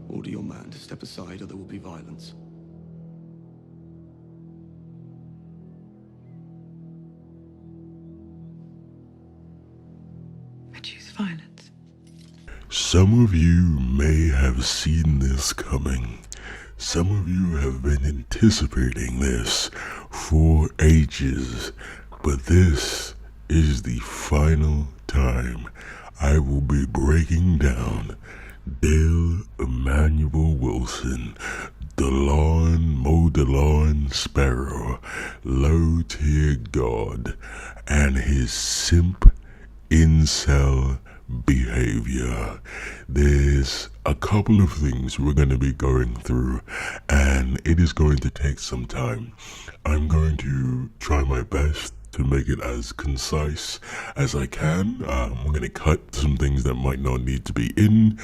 Order your man to step aside or there will be violence. I choose violence. Some of you may have seen this coming. Some of you have been anticipating this for ages, but this is the final time I will be breaking down Dale Emmanuel Wilson, DeLon Modelon Sparrow, LowTierGod, and his simp incel behavior. There's a couple of things we're going to be going through, and it is going to take some time. I'm going to try my best to make it as concise as I can. I'm going to cut some things that might not need to be in,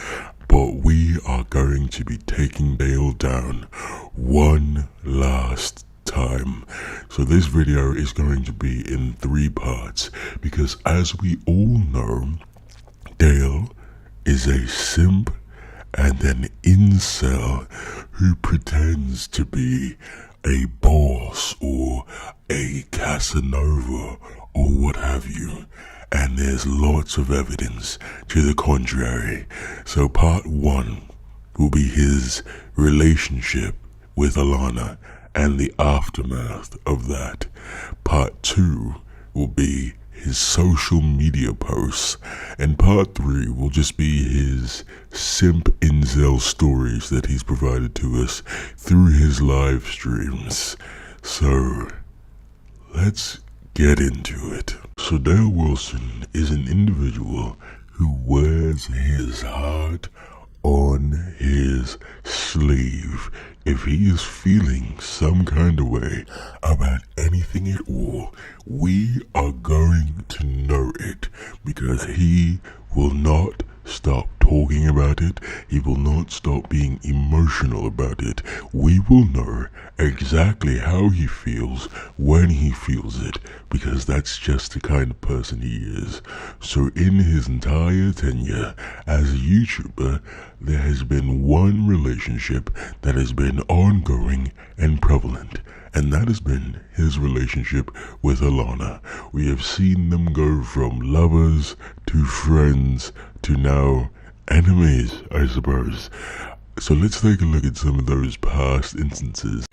but we are going to be taking Dale down one last time. So this video is going to be in 3 parts, because as we all know, Dale is a simp and an incel who pretends to be a boss or a Casanova or what have you, and there's lots of evidence to the contrary. So part 1 will be his relationship with Alana and the aftermath of that. Part 2 will be his social media posts, and part 3 will just be his simp incel stories that he's provided to us through his live streams. So let's get into it. So Dale Wilson is an individual who wears his heart on his sleeve. If he is feeling some kind of way about anything at all, we are going to know it, because he will not stop talking about it. He will not stop being emotional about it. We will know exactly how he feels when he feels it, because that's just the kind of person he is. So in his entire tenure as a YouTuber, there has been one relationship that has been ongoing and prevalent, and that has been his relationship with Alana. We have seen them go from lovers to friends to now enemies, I suppose. So let's take a look at some of those past instances.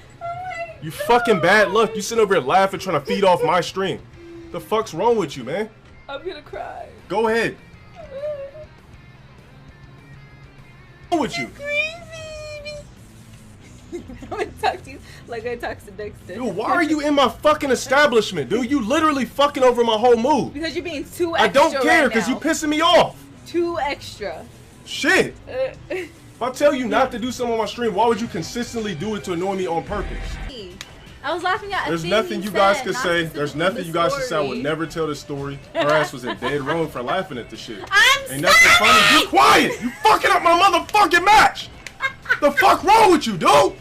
You fucking bad luck. You sitting over here laughing, trying to feed off my stream. The fuck's wrong with you, man? I'm gonna cry. Go ahead. What's wrong with you? I'm gonna talk to you like I talk to Dexter. Dude, why are you in my fucking establishment, dude? You literally fucking over my whole mood. Because you're being too extra. I don't care, right because now. you pissing me off. Too extra. Shit. If I tell you not to do something on my stream, why would you consistently do it to annoy me on purpose? I was laughing at. There's nothing you guys could say. There's nothing you guys could say. I would never tell this story. Her ass was in dead wrong for laughing at the shit. Ain't nothing funny. Be quiet. You fucking up my motherfucking match. The fuck wrong with you, dude?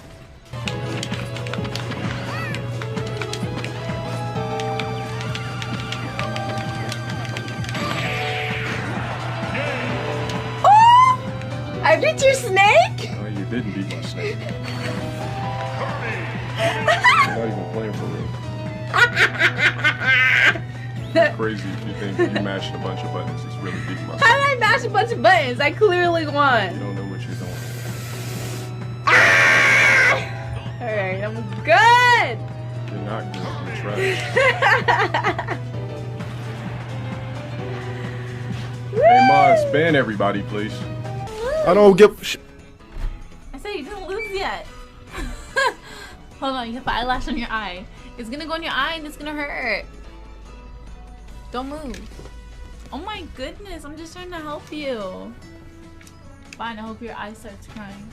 I beat your snake? No, you didn't beat my snake. I'm not even playing for real. Crazy if you think you mashed a bunch of buttons. It's really beating my snake. How did I mash a bunch of buttons? I clearly You won. don't know what you're doing. Alright, I'm good. You're not good. You're trash. Hey, Mods, ban everybody, please. I don't give I said you didn't lose yet. Hold on, you have eyelash on your eye. It's gonna go in your eye and it's gonna hurt. Don't move. Oh my goodness, I'm just trying to help you. Fine, I hope your eye starts crying.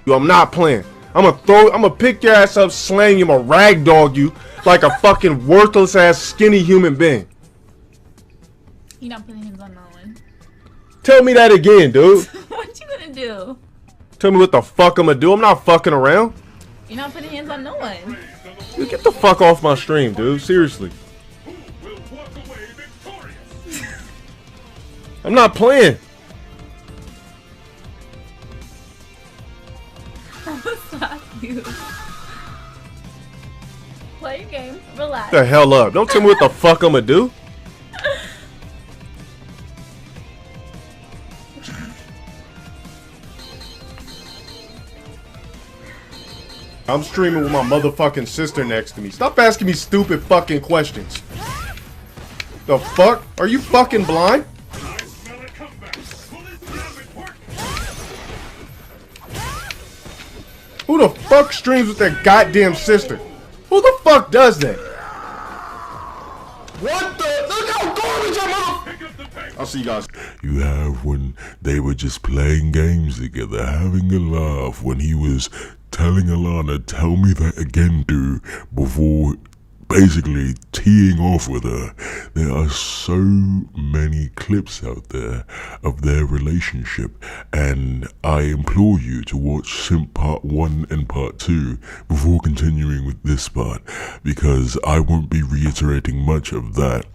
Yo, I'm not playing. I'm gonna pick your ass up, slang you, I'm gonna ragdoll you like a fucking worthless ass skinny human being. You're not putting hands on that one. Tell me that again, dude. What you gonna do? Tell me what the fuck I'm gonna do. I'm not fucking around. You're not putting hands on no one. Dude, get the fuck off my stream, dude. Seriously. I'm not playing. I'm gonna slap you. Play your game. Relax. The hell up. Don't tell me what the fuck I'm gonna do. I'm streaming with my motherfucking sister next to me. Stop asking me stupid fucking questions. The fuck? Are you fucking blind? Who the fuck streams with their goddamn sister? Who the fuck does that? What the? Look how garbage I'm. I'll see you guys. You have when they were just playing games together, having a laugh, when he was telling Alana, tell me that again, dude, before basically teeing off with her. There are so many clips out there of their relationship, and I implore you to watch Simp Part 1 and Part 2 before continuing with this part, because I won't be reiterating much of that.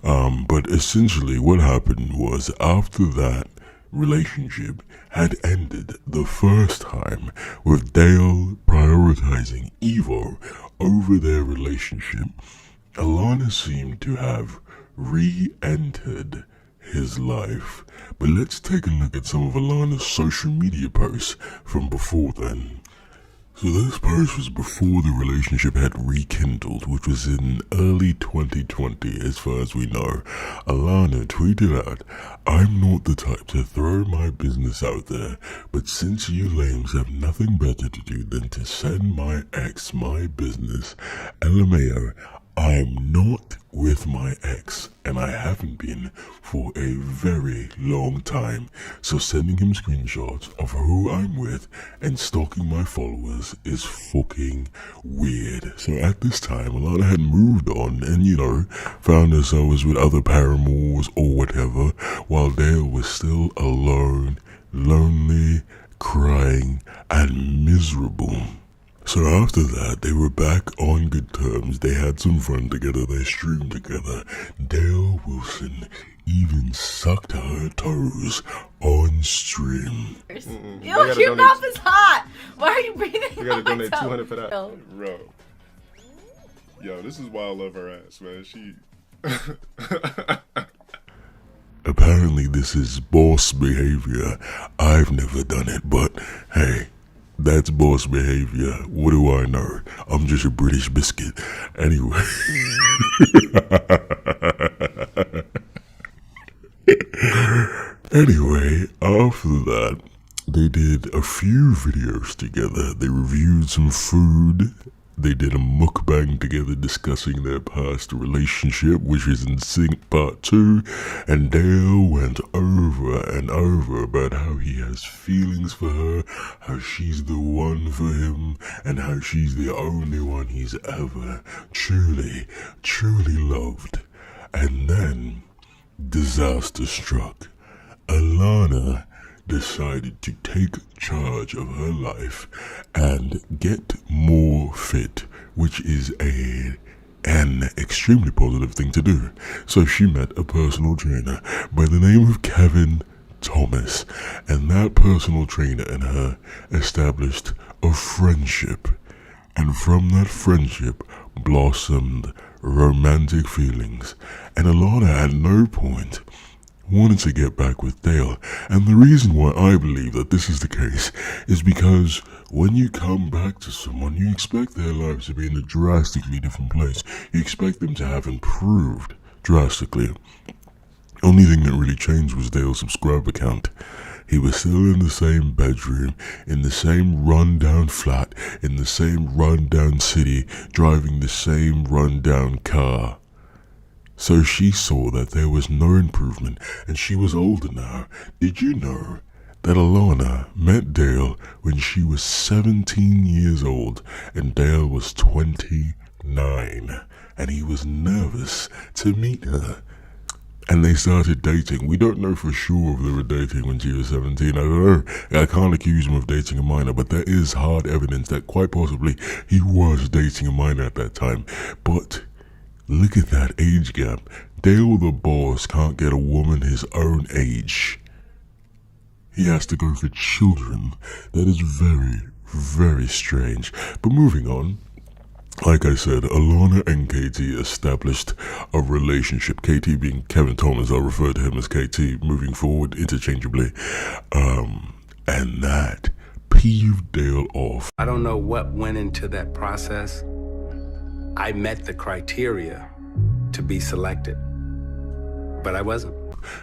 But essentially what happened was, after that relationship had ended the first time, with Dale prioritizing Evo over their relationship, Alana seemed to have re-entered his life. But let's take a look at some of Alana's social media posts from before then. So this post was before the relationship had rekindled, which was in early 2020 as far as we know. Alana tweeted out, I'm not the type to throw my business out there, but since you lames have nothing better to do than to send my ex my business, LMAO, I'm not with my ex, and I haven't been for a very long time, so sending him screenshots of who I'm with and stalking my followers is fucking weird. So at this time, Alana had moved on and, you know, found herself with other paramours or whatever, while Dale was still alone, lonely, crying, and miserable. So after that, they were back on good terms. They had some fun together. They streamed together. Dale Wilson even sucked her toes on stream. Yo, your mouth is hot. Why are you breathing? You gotta donate 200 for that. Yo. Bro. Yo, this is why I love her ass, man. She... Apparently this is boss behavior. I've never done it, but hey, that's boss behavior. What do I know? I'm just a British biscuit. Anyway. Anyway, after that, they did a few videos together. They reviewed some food. They did a mukbang together discussing their past relationship, which is in Sync Part 2, and Dale went over and over about how he has feelings for her, how she's the one for him, and how she's the only one he's ever truly loved. And then, disaster struck. Alana decided to take charge of her life and get more fit, which is an extremely positive thing to do. So she met a personal trainer by the name of Kevin Thomas, and that personal trainer and her established a friendship, and from that friendship blossomed romantic feelings, and Alana at no point wanted to get back with Dale. And the reason why I believe that this is the case is because when you come back to someone, you expect their lives to be in a drastically different place. You expect them to have improved drastically. Only thing that really changed was Dale's subscriber count. He was still in the same bedroom, in the same rundown flat, in the same rundown city, driving the same rundown car. So she saw that there was no improvement, and she was older now. Did you know that Alana met Dale when she was 17 years old, and Dale was 29, and he was nervous to meet her? And they started dating. We don't know for sure if they were dating when she was 17. I don't know. I can't accuse him of dating a minor, but there is hard evidence that quite possibly he was dating a minor at that time. But Look at that age gap. Dale the boss can't get a woman his own age. He has to go for children. That is very, very strange. But moving on, like I said, Alana and KT established a relationship. KT being Kevin Thomas, I'll refer to him as KT moving forward interchangeably. And that peeved Dale off. I don't know what went into that process. I met the criteria to be selected, but I wasn't.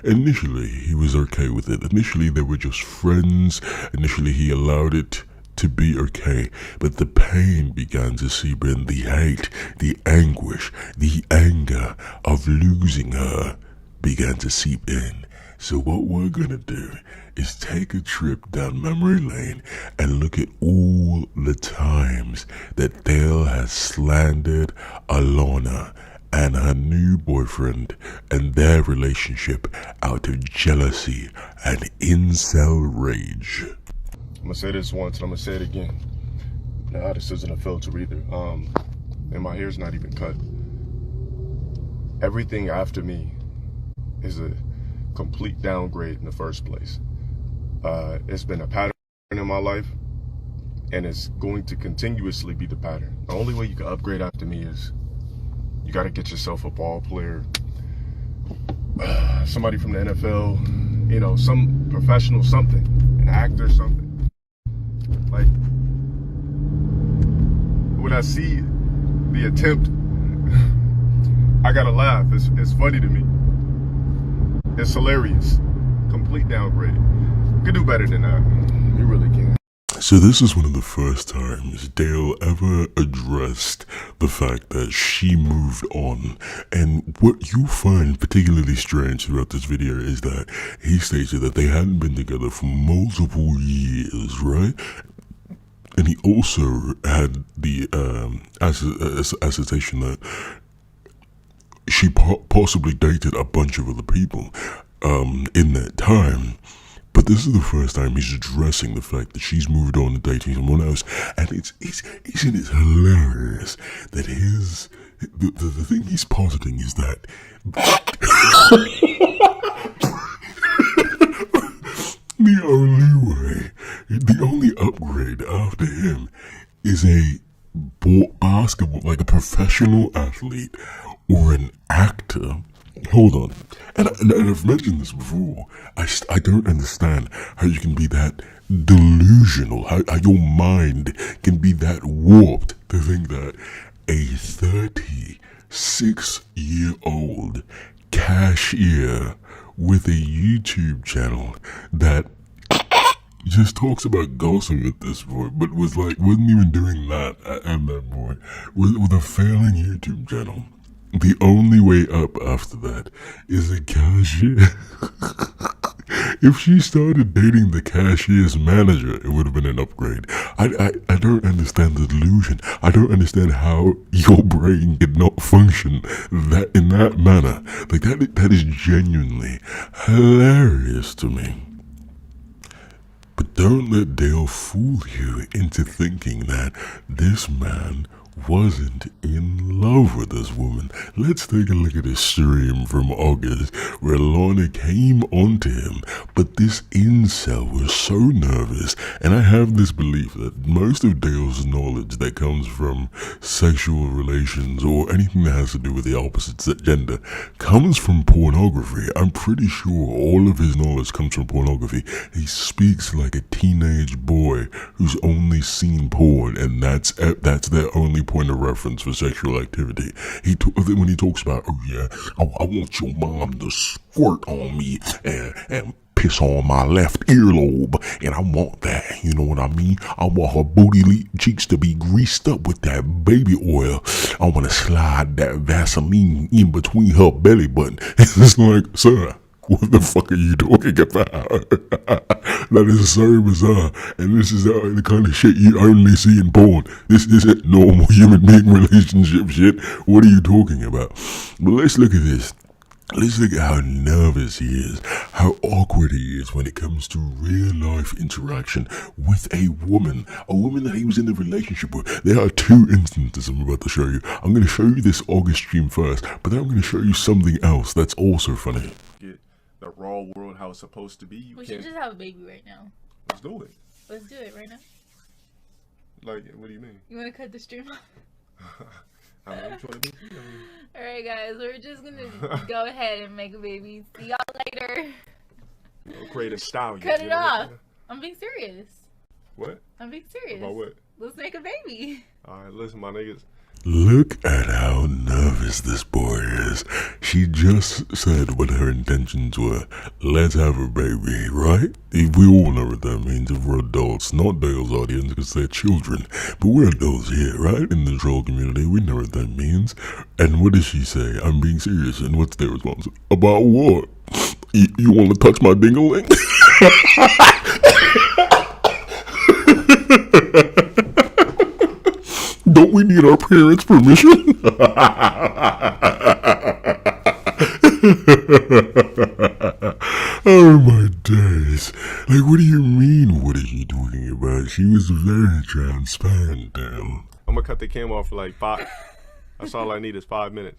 Initially, he was okay with it. Initially, they were just friends. Initially, he allowed it to be okay. But the pain began to seep in. The hate, the anguish, the anger of losing her began to seep in. So what we're gonna do is take a trip down memory lane and look at all the times that Dale has slandered Alana and her new boyfriend and their relationship out of jealousy and incel rage. I'm gonna say this once and I'm gonna say it again. Nah, this isn't a filter either. And my hair's not even cut. Everything after me is a complete downgrade in the first place. It's been a pattern in my life, and it's going to continuously be the pattern. The only way you can upgrade after me is you got to get yourself a ball player, somebody from the NFL, you know, some professional something, an actor something. Like, when I see the attempt, I gotta laugh. It's funny to me. It's hilarious. Complete downgrade. You can do better than that. You really can. So this is one of the first times Dale ever addressed the fact that she moved on. And what you find particularly strange throughout this video is that he stated that they hadn't been together for multiple years, right? And he also had the assertion that she possibly dated a bunch of other people in that time. But this is the first time he's addressing the fact that she's moved on to dating someone else. And isn't it hilarious that the thing he's positing is that the only upgrade after him is a basketball, like a professional athlete or an actor. Hold on. And I've mentioned this before. I don't understand how you can be that delusional, how your mind can be that warped to think that a 36-year-old cashier with a YouTube channel that just talks about gossip at this point, but wasn't even doing that at that point, with a failing YouTube channel. The only way up after that is a cashier. If she started dating the cashier's manager, it would have been an upgrade. I don't understand the delusion. I don't understand how your brain could not function that in that manner. Like that is genuinely hilarious to me. But don't let Dale fool you into thinking that this man wasn't in love with this woman. Let's take a look at his stream from August where Lorna came onto him, but this incel was so nervous, and I have this belief that most of Dale's knowledge that comes from sexual relations or anything that has to do with the opposite gender comes from pornography. I'm pretty sure all of his knowledge comes from pornography. He speaks like a teenage boy who's only seen porn, and that's their only point of reference for sexual activity. When he talks about, oh yeah, I want your mom to squirt on me and piss on my left earlobe, and I want that, you know what I mean? I want her booty cheeks to be greased up with that baby oil. I want to slide that Vaseline in between her belly button. It's like, sir, what the fuck are you talking about? That is so bizarre, and this is the kind of shit you only see in porn. This isn't normal human being relationship shit. What are you talking about? But let's look at this. Let's look at how nervous he is, how awkward he is when it comes to real life interaction with a woman that he was in a relationship with. There are two instances I'm about to show you. I'm going to show you this August stream first, but then I'm going to show you something else that's also funny. Get the raw world how it's supposed to be. We should just have a baby right now. Let's do it. Let's do it right now. Like, what do you mean? You want to cut the stream off? Alright guys, we're just gonna go ahead and make a baby. See y'all later. Create a style. Cut it off. I'm being serious. What? I'm being serious. About what? Let's make a baby. Alright, listen, my niggas. Look at how nervous this boy is. She just said what her intentions were. Let's have a baby, right? We all know what that means if we're adults. Not Dale's audience because they're children. But we're adults here, right? In the troll community, we know what that means. And what does she say? I'm being serious. And what's their response? About what? You want to touch my ding-a-ling? Don't we need our parents' permission? Oh my days. Like, what do you mean, what is she talking about? She was very transparent, damn. I'm gonna cut the camera off for like 5. That's all I need is 5 minutes.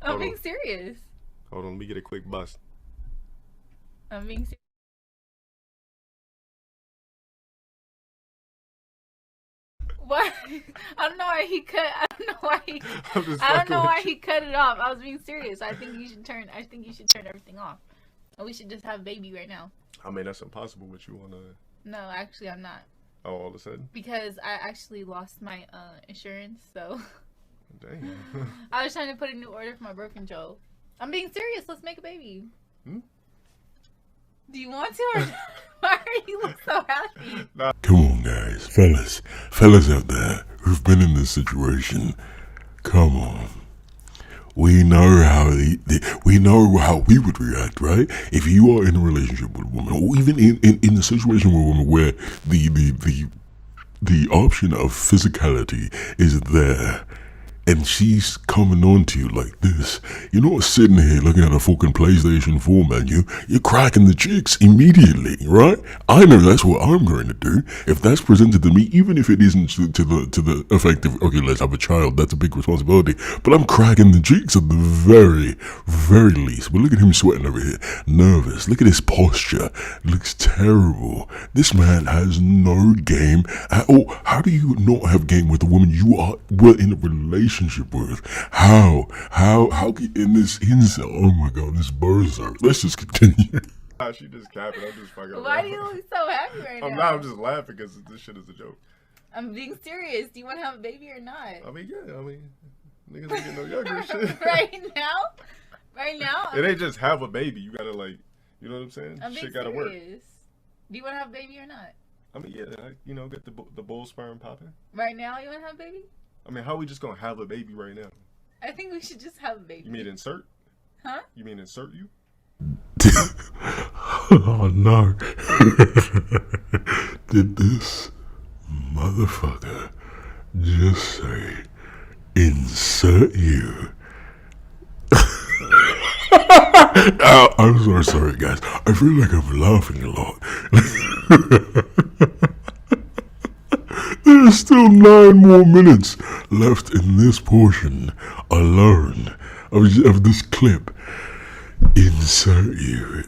I'm being serious. Hold on, let me get a quick bust. I'm being serious. What? I don't know why he cut. I don't know why he. I don't know why he cut it off. I was being serious. I think you should turn. Everything off. And we should just have a baby right now. I mean, that's impossible. But you wanna? No, actually, I'm not. Oh, all of a sudden? Because I actually lost my insurance, so. Dang. I was trying to put a new order for my broken jaw. I'm being serious. Let's make a baby. Hmm? Do you want to? Or why are you look so happy? Come on, guys. Fellas out there who've been in this situation, come on. We know how we would react, right? If you are in a relationship with a woman, or even in a situation with a woman where the option of physicality is there, and she's coming on to you like this, you're not sitting here looking at a fucking PlayStation 4 menu, you're cracking the cheeks immediately, right? I know that's what I'm going to do. If that's presented to me, even if it isn't to the effect of, okay, let's have a child, that's a big responsibility, but I'm cracking the cheeks at the very, very least. But look at him sweating over here, nervous. Look at his posture, it looks terrible. This man has no game at all. How do you not have game with a woman you were in a relationship with? How in this incel? Oh my god, this berserk. Let's just continue. She just capping. I'm just fucking. Why do you look so happy right now? I'm just laughing because this shit is a joke. I'm being serious. Do you want to have a baby or not? I mean, yeah. I mean, niggas ain't getting no younger shit. Right now. It ain't just have a baby. You gotta like, you know what I'm saying? I'm being shit gotta work. Do you want to have a baby or not? I mean, yeah. Get the bull sperm popping. Right now, you want to have a baby? I mean, how are we just gonna have a baby right now? I think we should just have a baby. You mean insert? Huh? You mean insert you? Oh no. Did this motherfucker just say insert you? I'm so sorry guys. I feel like I'm laughing a lot. There's still 9 more minutes left in this portion alone of this clip. Insert you.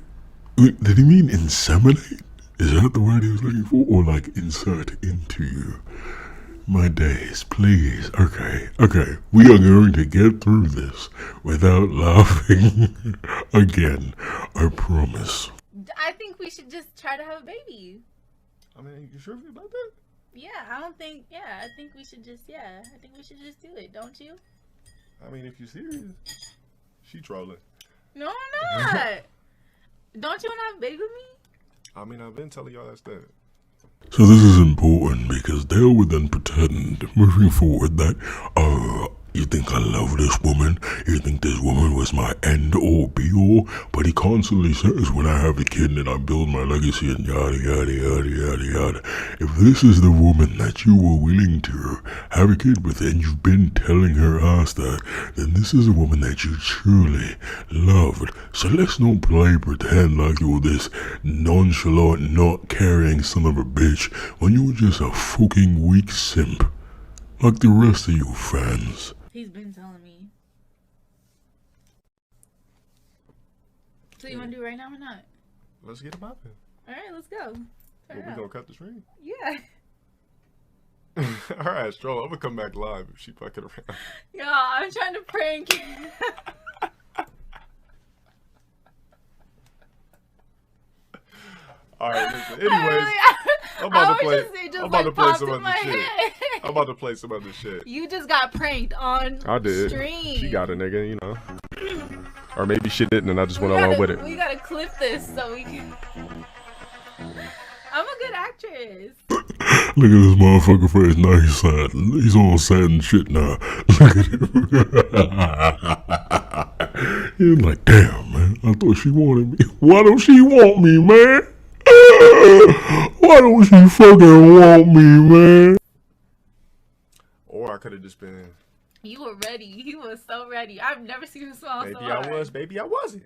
Did he mean inseminate? Is that the word he was looking for? Or like insert into you? My days, please. Okay. We are going to get through this without laughing again. I promise. I think we should just try to have a baby. I mean, you sure about that? Yeah, I think we should just, I think we should just do it, don't you? I mean, if you're serious, she trolling. No, I'm not. Don't you want to have a baby with me? I mean, I've been telling y'all that's that. So this is important because Dale would then pretend, moving forward, that, oh, you think I love this woman? You think this woman was my end all all be all, but he constantly says when I have a kid and I build my legacy and yada yada yada yada yada. If this is the woman that you were willing to have a kid with and you've been telling her ass that, then this is a woman that you truly loved. So let's not play pretend like you're this nonchalant, not caring son of a bitch when you were just a fucking weak simp. Like the rest of you fans. He's been telling me. So you want to do it right now or not? Let's get it popping. Alright, let's go. Well, we gonna cut the stream? Yeah. Alright, Stroll, I'm gonna come back live if she fucking around. Yo, I'm trying to prank. Alright, listen. Anyways, I'm about to play some other shit. I'm about to play some other shit. You just got pranked on I did. stream. She got a nigga, you know. Or maybe she didn't and I just went along with it. We gotta clip this so we can... I'm a good actress. Look at this motherfucker face. Now he's sad. He's all sad and shit now. Look at him. He's like, damn, man. I thought she wanted me. Why don't she want me, man? Why don't she fucking want me, man? Or I could have just been... You were ready. He was so ready. I've never seen him smile so hard. Maybe I was, maybe I wasn't.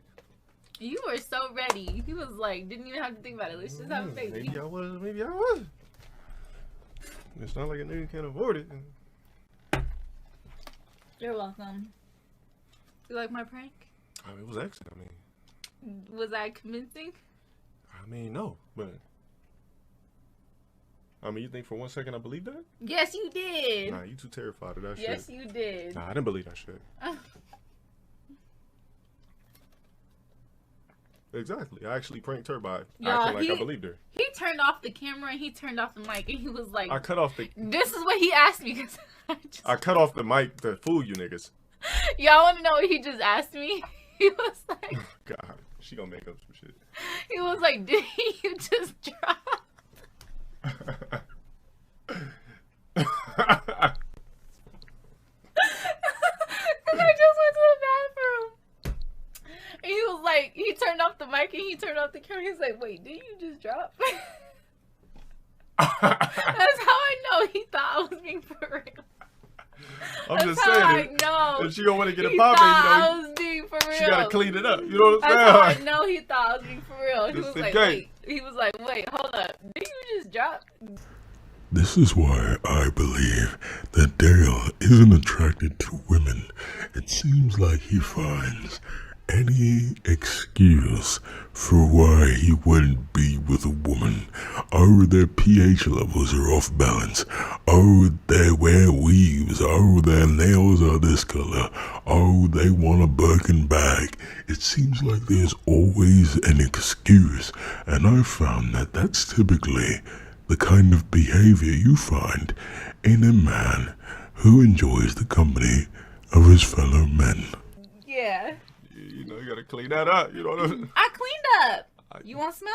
You were so ready. He was like, didn't even have to think about it. Let's just have a baby. Maybe I was, maybe I wasn't. It's not like a nigga can't afford it. You're welcome. You like my prank? I mean, it was excellent. I mean, was I convincing? I mean, no, but I mean, you think for 1 second I believed that? Yes, you did. Nah, you too terrified of that shit. Yes, you did. Nah, I didn't believe that shit. Exactly. I actually pranked her by acting like I believed her. He turned off the camera and he turned off the mic and he was like, I cut off the... This is what he asked me because I cut off the mic to fool you niggas. Y'all want to know what he just asked me? He was like... God, she gonna make up some shit. He was like, did you just drop? And I just went to the bathroom. And he was like, he turned off the mic and he turned off the camera. He's like, wait, did you just drop? That's how I know he thought I was being for real. I'm That's just how saying. I know. If she gonna want to get it He popping, thought you know, I was being for real. she gotta clean it up. You know what I'm That's how I saying? know he thought I was being for real. He Just was in like, case. wait. He was like, wait, hold up. Did you just drop? This is why I believe that Dale isn't attracted to women. It seems like he finds any excuse for why he wouldn't be with a woman. Oh, their pH levels are off balance. Oh, they wear weaves. Oh, their nails are this color. Oh, they want a Birkin bag. It seems like there's always an excuse, and I've found that that's typically the kind of behavior you find in a man who enjoys the company of his fellow men. Yeah. You know, you gotta clean that up. You know what I'm saying? I cleaned up. You want to smell?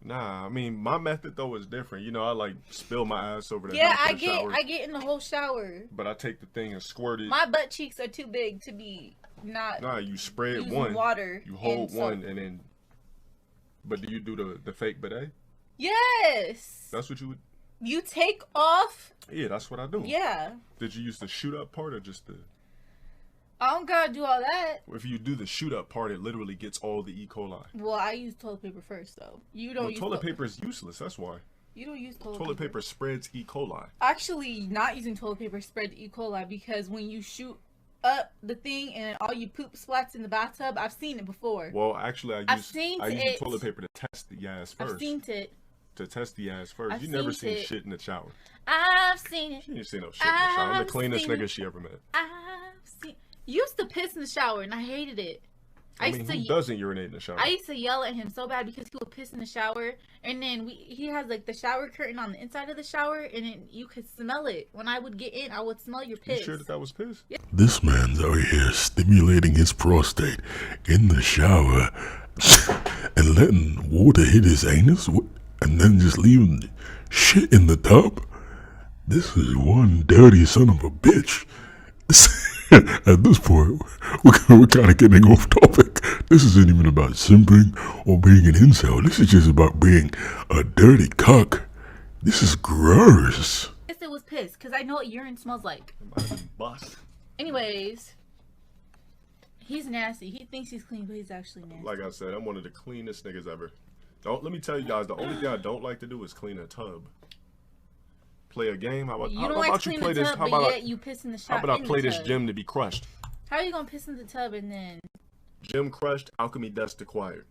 Nah, I mean, my method though is different. You know, I like spill my ass over there. Yeah, I get in the whole shower. But I take the thing and squirt it. My butt cheeks are too big to be not. Nah, you spread using one. water. You hold and one and then. But do you do the fake bidet? Yes. That's what you would. You take off. Yeah, that's what I do. Yeah. Did you use the shoot up part or just the? I don't gotta do all that. If you do the shoot up part, it literally gets all the E. coli. Well, I use toilet paper first, though. You don't use toilet paper is useless. That's why. You don't use toilet paper spreads E. coli. Actually, not using toilet paper spreads E. coli because when you shoot up the thing and all you poop splats in the bathtub, I've seen it before. Well, actually, I use the toilet paper to test the ass first. I've seen it. To test the ass first. You never seen shit in the shower. I've seen it. She ain't seen no shit in the shower. I'm the cleanest nigga she ever met. I've seen. You used to piss in the shower and I hated it. I mean, who doesn't urinate in the shower? I used to yell at him so bad because he would piss in the shower, and then he has like the shower curtain on the inside of the shower, and then you could smell it. When I would get in, I would smell your piss. You sure that was piss? Yeah. This man's out here stimulating his prostate in the shower and letting water hit his anus and then just leaving shit in the tub. This is one dirty son of a bitch. At this point, we're kind of getting off topic. This isn't even about simping or being an incel. This is just about being a dirty cuck. This is gross. Yes, it was pissed because I know what urine smells like. Anyways, he's nasty. He thinks he's clean, but he's actually nasty. Like I said, I'm one of the cleanest niggas ever. Let me tell you guys, the only thing I don't like to do is clean a tub. Play a game. How about you play this? How about you piss in the shower? How about I play this gym to be crushed? How are you gonna piss in the tub and then gym crushed? Alchemy dust acquired.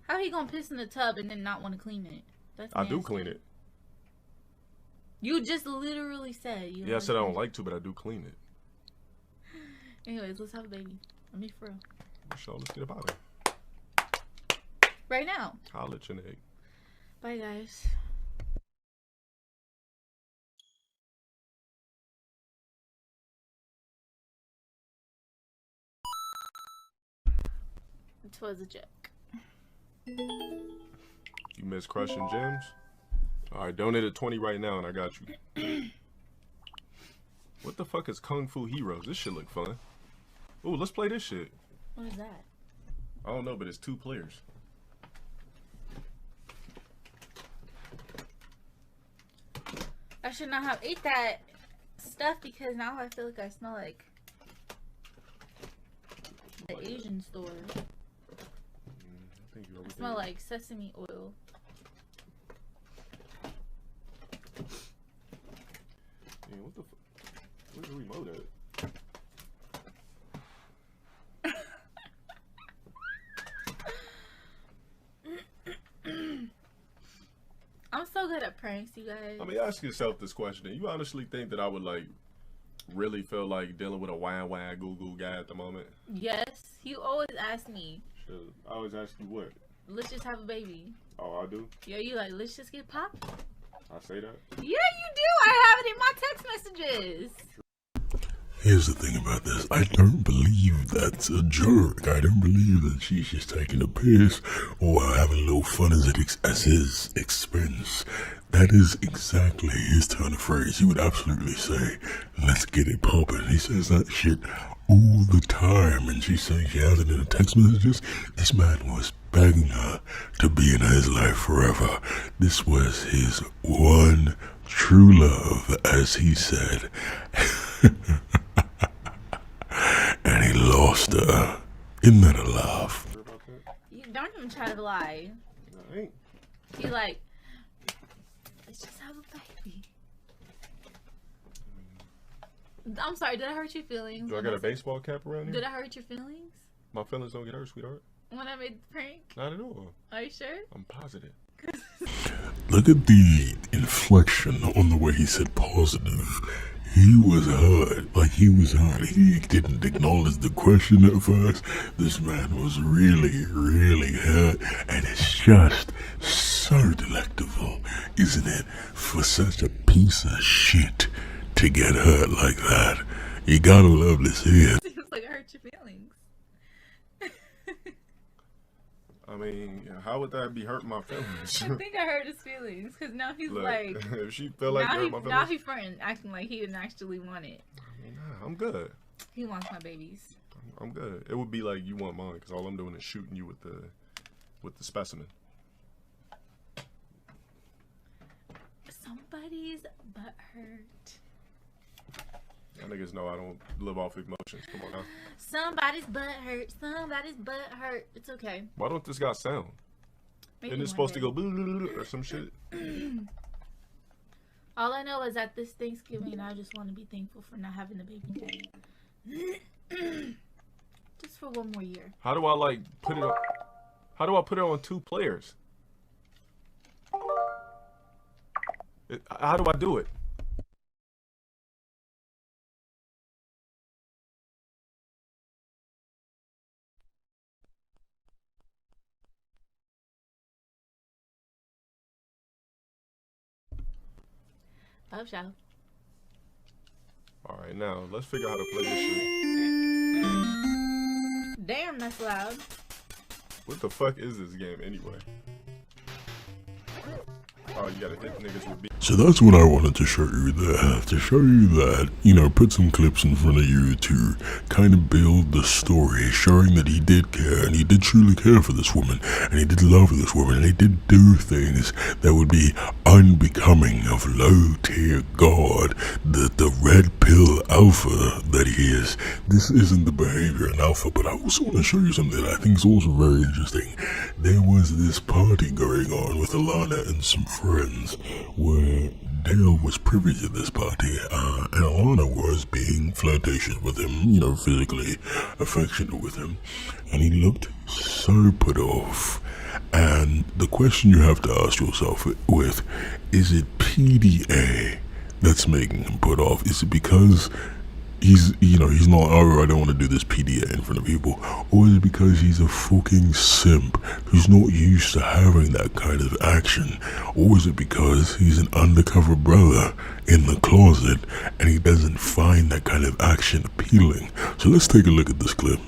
How are you gonna piss in the tub and then not want to clean it? That's I nasty. do clean it. You just literally said you. Yeah, I said I don't like to, but I do clean it. Anyways, let's have a baby. I mean, for real. So let's get about it. Right now. I'll let you know. Bye, guys. It was a joke. You miss crushing gyms? Alright, donate a 20 right now and I got you. What the fuck is Kung Fu Heroes? This shit look fun. Ooh, let's play this shit. What is that? I don't know, but it's 2 players. I should not have ate that stuff because now I feel like I smell like the Asian store. I smell like sesame oil. Man, what the fuck? Where's the remote at? I'm so good at pranks, you guys. I mean, ask yourself this question. You honestly think that I would, like, really feel like dealing with a wah Google guy at the moment? Yes. You always ask me. Sure. I always ask you what? Let's just have a baby. Oh, I do? Yeah, you like, let's just get popped? I say that? Yeah, you do. I have it in my text messages. Here's the thing about this. I don't believe that's a joke. I don't believe that she's just taking a piss or having a little fun at his expense. That is exactly his turn of phrase. He would absolutely say, let's get it poppin'. He says that shit all the time. And she's saying she has it in the text messages. This man was begging her to be in his life forever. This was his one true love, as he said. And he lost her. Isn't that a laugh? You don't even try to lie. I ain't. You like, let's just have a baby. I'm sorry, did I hurt your feelings? Do I got a baseball cap around here? Did I hurt your feelings? My feelings don't get hurt, sweetheart. When I made the prank? Not at all. Are you sure? I'm positive. Look at the inflection on the way he said positive. He was hurt. Like, he was hurt. He didn't acknowledge the question at first. This man was really, really hurt. And it's just so delectable, isn't it? For such a piece of shit to get hurt like that. You gotta love to see it. Seems like I hurt your feelings. I mean, how would that be hurting my feelings? I think I hurt his feelings because now he's Look, like, if she feel like hurt my feelings, now he's fronting, acting like he didn't actually want it. I mean, nah, I'm good. He wants my babies. I'm good. It would be like you want mine because all I'm doing is shooting you with the specimen. Somebody's butt hurt. I niggas know I don't live off emotions. Come on now. Somebody's butt hurt. Somebody's butt hurt. It's okay. Why don't this guy sound? Maybe Isn't it supposed to go or some shit? All I know is that this Thanksgiving, I just want to be thankful for not having the baby. Just for one more year. How do I like put it on? How do I put it on 2 players? How do I do it? Love show. All right, now let's figure out how to play this shit. Damn, that's loud. What the fuck is this game anyway? Oh, you gotta hit niggas with beats. So that's what I wanted to show you there, to show you that, put some clips in front of you to kind of build the story, showing that he did care, and he did truly care for this woman, and he did love this woman, and he did do things that would be unbecoming of LowTierGod, the red pill alpha that he is. This isn't the behavior in alpha, but I also want to show you something that I think is also very interesting. There was this party going on with Alana and some friends, where Dale was privy to this party, and Alana was being flirtatious with him, physically affectionate with him, and he looked so put off. And the question you have to ask yourself is it PDA that's making him put off? Is it because he's not, oh, I don't want to do this PDA in front of people, or is it because he's a fucking simp who's not used to having that kind of action, or is it because he's an undercover brother in the closet and he doesn't find that kind of action appealing? So let's take a look at this clip.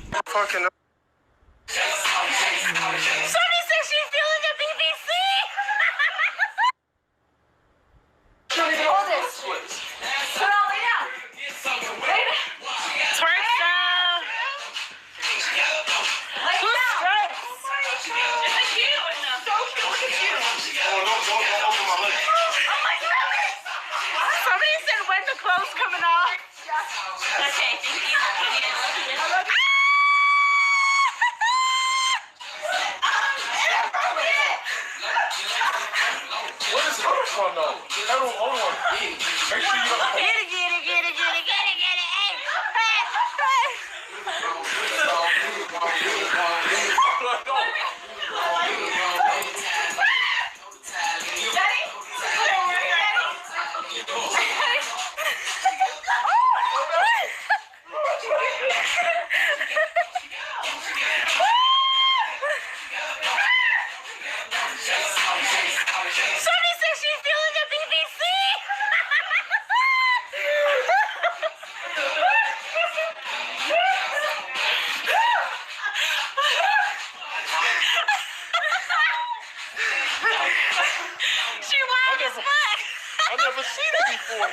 I've never seen it before.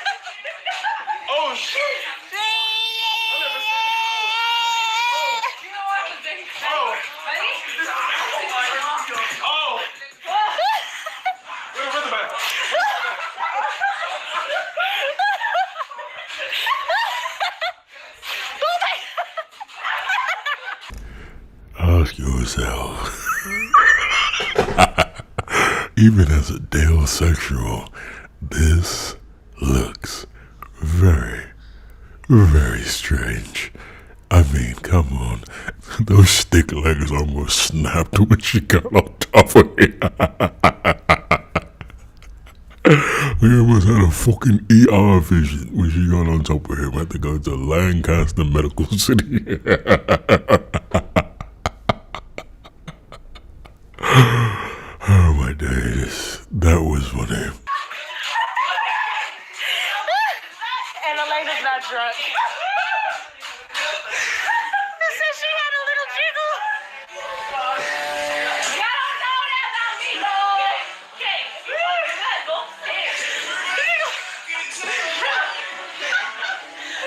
Oh shit! I've never seen it before. Oh. Oh. Where's the man? Ask yourself. Even as a deosexual, this looks very, very strange. I mean, come on. Those stick legs almost snapped when she got on top of it. We almost had a fucking ER vision when she got on top of him. I had to go to Lancaster Medical City. Oh my days, that was funny. And Elena's not drunk. It says she had a little jiggle. Y'all don't know that about me, though. Okay, go upstairs.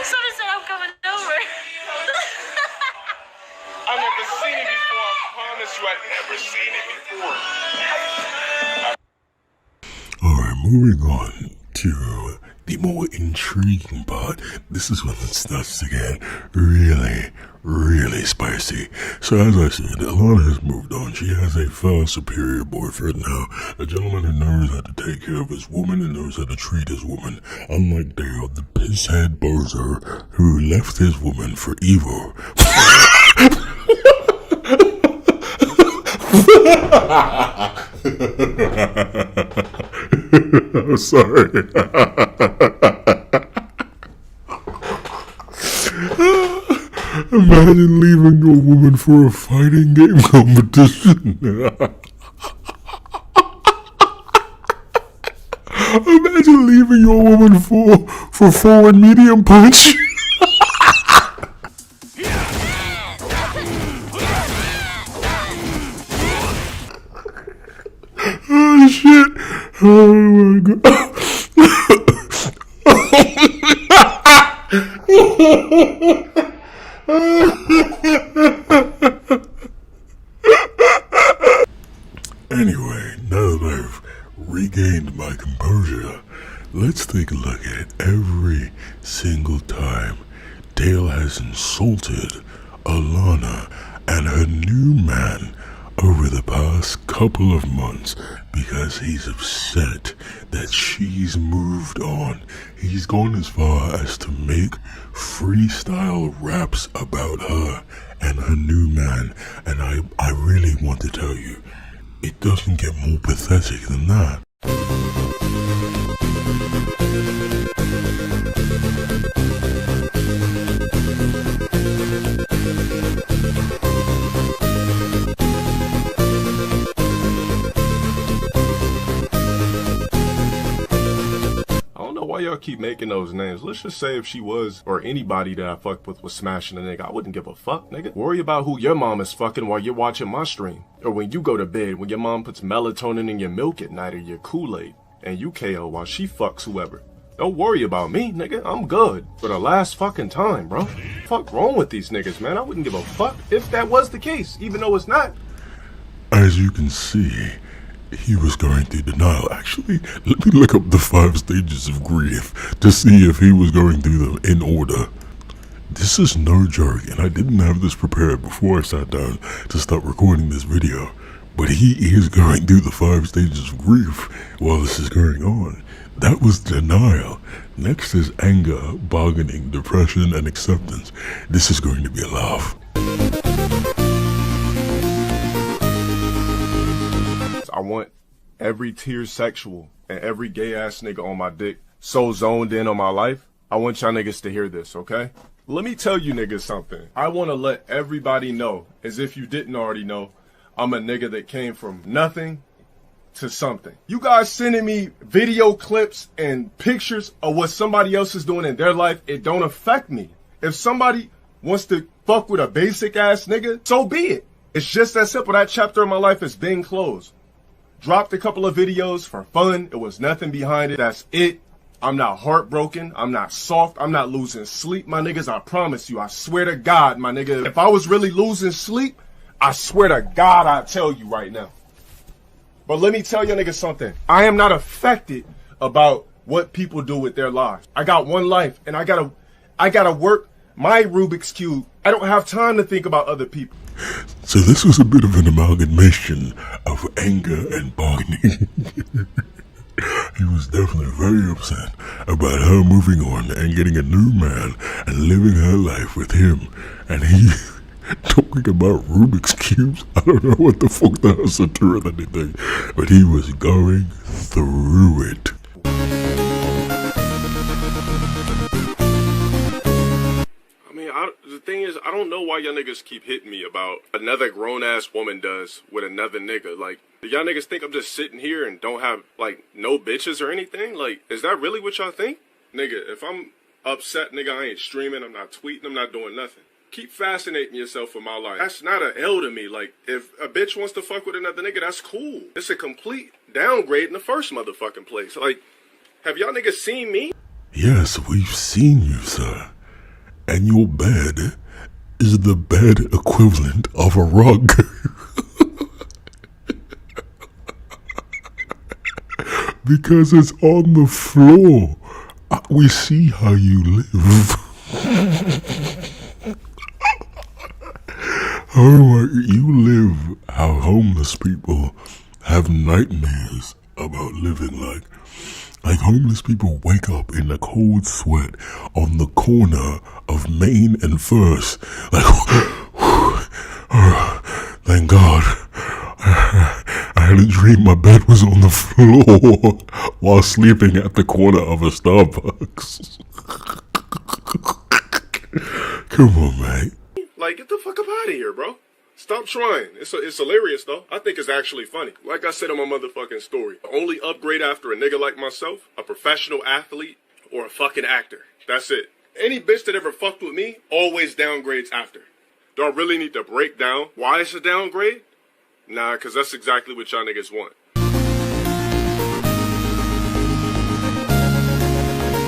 Somebody said I'm coming over. I've never seen it before. I promise you, I've never seen it before. Alright, moving on to the more intriguing part. This is when it starts to get really, really spicy. So as I said, Alana has moved on. She has a far superior boyfriend now. A gentleman who knows how to take care of his woman and knows how to treat his woman. Unlike Dale, the pisshead bozo who left his woman for evil. I'm sorry. Imagine leaving your woman for a fighting game competition. Imagine leaving your woman for forward medium punch. Oh shit. Oh my god. Ilana and her new man over the past couple of months because he's upset that she's moved on. He's gone as far as to make freestyle raps about her and her new man, and I really want to tell you, it doesn't get more pathetic than that. Why y'all keep making those names? Let's just say if she was, or anybody that I fucked with was smashing a nigga, I wouldn't give a fuck, nigga. Worry about who your mom is fucking while you're watching my stream. Or when you go to bed, when your mom puts melatonin in your milk at night or your Kool-Aid, and you KO while she fucks whoever. Don't worry about me, nigga. I'm good. For the last fucking time, bro. Fuck wrong with these niggas, man. I wouldn't give a fuck if that was the case, even though it's not. As you can see, he was going through denial. Actually, let me look up the 5 stages of grief to see if he was going through them in order. This is no joke, and I didn't have this prepared before I sat down to start recording this video, but he is going through the 5 stages of grief while this is going on. That was denial. Next is anger, bargaining, depression, and acceptance. This is going to be a laugh. I want every tier sexual and every gay ass nigga on my dick so zoned in on my life. I want y'all niggas to hear this, okay? Let me tell you niggas something. I want to let everybody know, as if you didn't already know, I'm a nigga that came from nothing to something. You guys sending me video clips and pictures of what somebody else is doing in their life, it don't affect me. If somebody wants to fuck with a basic ass nigga, so be it. It's just that simple. That chapter of my life has been closed. Dropped a couple of videos for fun. It was nothing behind it. That's it. I'm not heartbroken. I'm not soft. I'm not losing sleep, my niggas. I promise you. I swear to God, my nigga. If I was really losing sleep, I swear to God, I'd tell you right now. But let me tell you niggas something. I am not affected about what people do with their lives. I got one life, and I gotta work my Rubik's Cube. I don't have time to think about other people. So this was a bit of an amalgamation of anger and bargaining. He was definitely very upset about her moving on and getting a new man and living her life with him. And he, talking about Rubik's Cubes, I don't know what the fuck that has to do with anything, but he was going through it. The thing is, I don't know why y'all niggas keep hitting me about another grown-ass woman does with another nigga. Like, do y'all niggas think I'm just sitting here and don't have, like, no bitches or anything? Like, is that really what y'all think? Nigga, if I'm upset, nigga, I ain't streaming, I'm not tweeting, I'm not doing nothing. Keep fascinating yourself with my life. That's not an L to me. Like, if a bitch wants to fuck with another nigga, that's cool. It's a complete downgrade in the first motherfucking place. Like, have y'all niggas seen me? Yes, we've seen you, sir. And your bed is the bed equivalent of a rug. Because it's on the floor. We see how you live. Oh, you live how homeless people have nightmares about living like. Like homeless people wake up in a cold sweat on the corner of Main and First. Like, thank God. I had a dream my bed was on the floor while sleeping at the corner of a Starbucks. Come on, mate. Like, get the fuck up out of here, bro. Stop trying. It's hilarious, though. I think it's actually funny. Like I said in my motherfucking story, the only upgrade after a nigga like myself, a professional athlete, or a fucking actor. That's it. Any bitch that ever fucked with me always downgrades after. Do I really need to break down why it's a downgrade? Nah, because that's exactly what y'all niggas want.